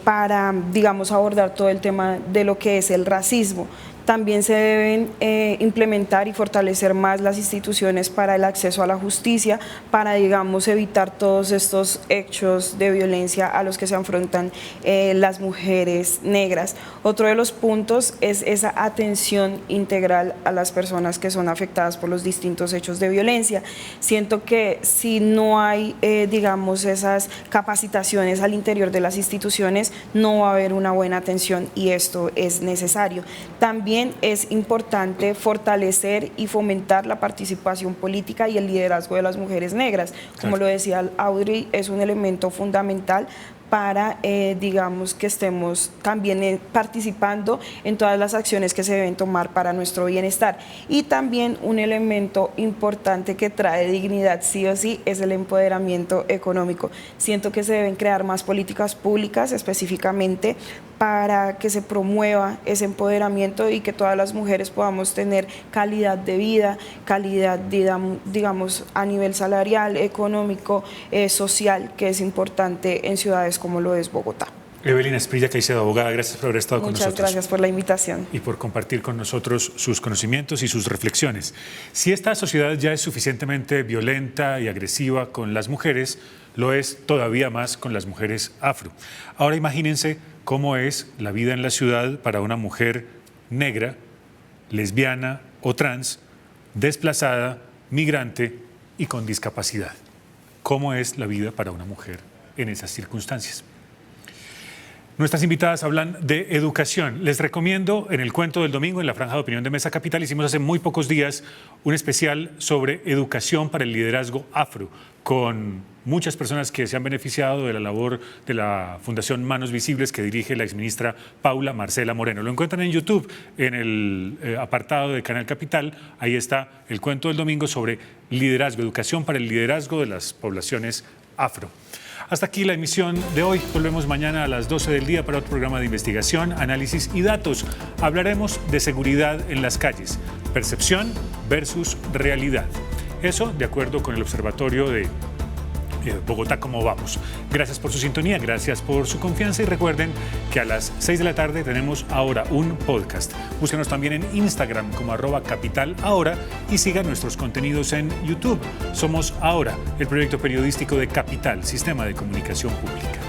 para, digamos, abordar todo el tema de lo que es el racismo, También se deben implementar y fortalecer más las instituciones para el acceso a la justicia, para, digamos, evitar todos estos hechos de violencia a los que se afrontan las mujeres negras. Otro de los puntos es esa atención integral a las personas que son afectadas por los distintos hechos de violencia. Siento que si no hay, digamos, esas capacitaciones al interior de las instituciones, no va a haber una buena atención y esto es necesario. También es importante fortalecer y fomentar la participación política y el liderazgo de las mujeres negras. Como lo decía Audrey, es un elemento fundamental para, digamos, que estemos también participando en todas las acciones que se deben tomar para nuestro bienestar. Y también un elemento importante que trae dignidad sí o sí es el empoderamiento económico. Siento que se deben crear más políticas públicas específicamente para que se promueva ese empoderamiento y que todas las mujeres podamos tener calidad de vida, calidad, digamos, a nivel salarial, económico, social, que es importante en ciudades como lo es Bogotá. Evelyn Asprilla Caicedo, abogada, gracias por haber estado con nosotros. Muchas gracias por la invitación. Y por compartir con nosotros sus conocimientos y sus reflexiones. Si esta sociedad ya es suficientemente violenta y agresiva con las mujeres, lo es todavía más con las mujeres afro. Ahora imagínense cómo es la vida en la ciudad para una mujer negra, lesbiana o trans, desplazada, migrante y con discapacidad. ¿Cómo es la vida para una mujer en esas circunstancias? Nuestras invitadas hablan de educación. Les recomiendo en el cuento del domingo, en la franja de opinión de Mesa Capital, hicimos hace muy pocos días un especial sobre educación para el liderazgo afro, con muchas personas que se han beneficiado de la labor de la Fundación Manos Visibles que dirige la exministra Paula Marcela Moreno. Lo encuentran en YouTube, en el apartado de Canal Capital. Ahí está el cuento del domingo sobre liderazgo, educación para el liderazgo de las poblaciones afro. Hasta aquí la emisión de hoy. Volvemos mañana a las 12 del día para otro programa de investigación, análisis y datos. Hablaremos de seguridad en las calles, percepción versus realidad. Eso de acuerdo con el Observatorio de Bogotá, ¿cómo vamos? Gracias por su sintonía, gracias por su confianza y recuerden que a las 6 de la tarde tenemos ahora un podcast. Búsquenos también en Instagram como @capitalahora y sigan nuestros contenidos en YouTube. Somos Ahora, el proyecto periodístico de Capital, Sistema de Comunicación Pública.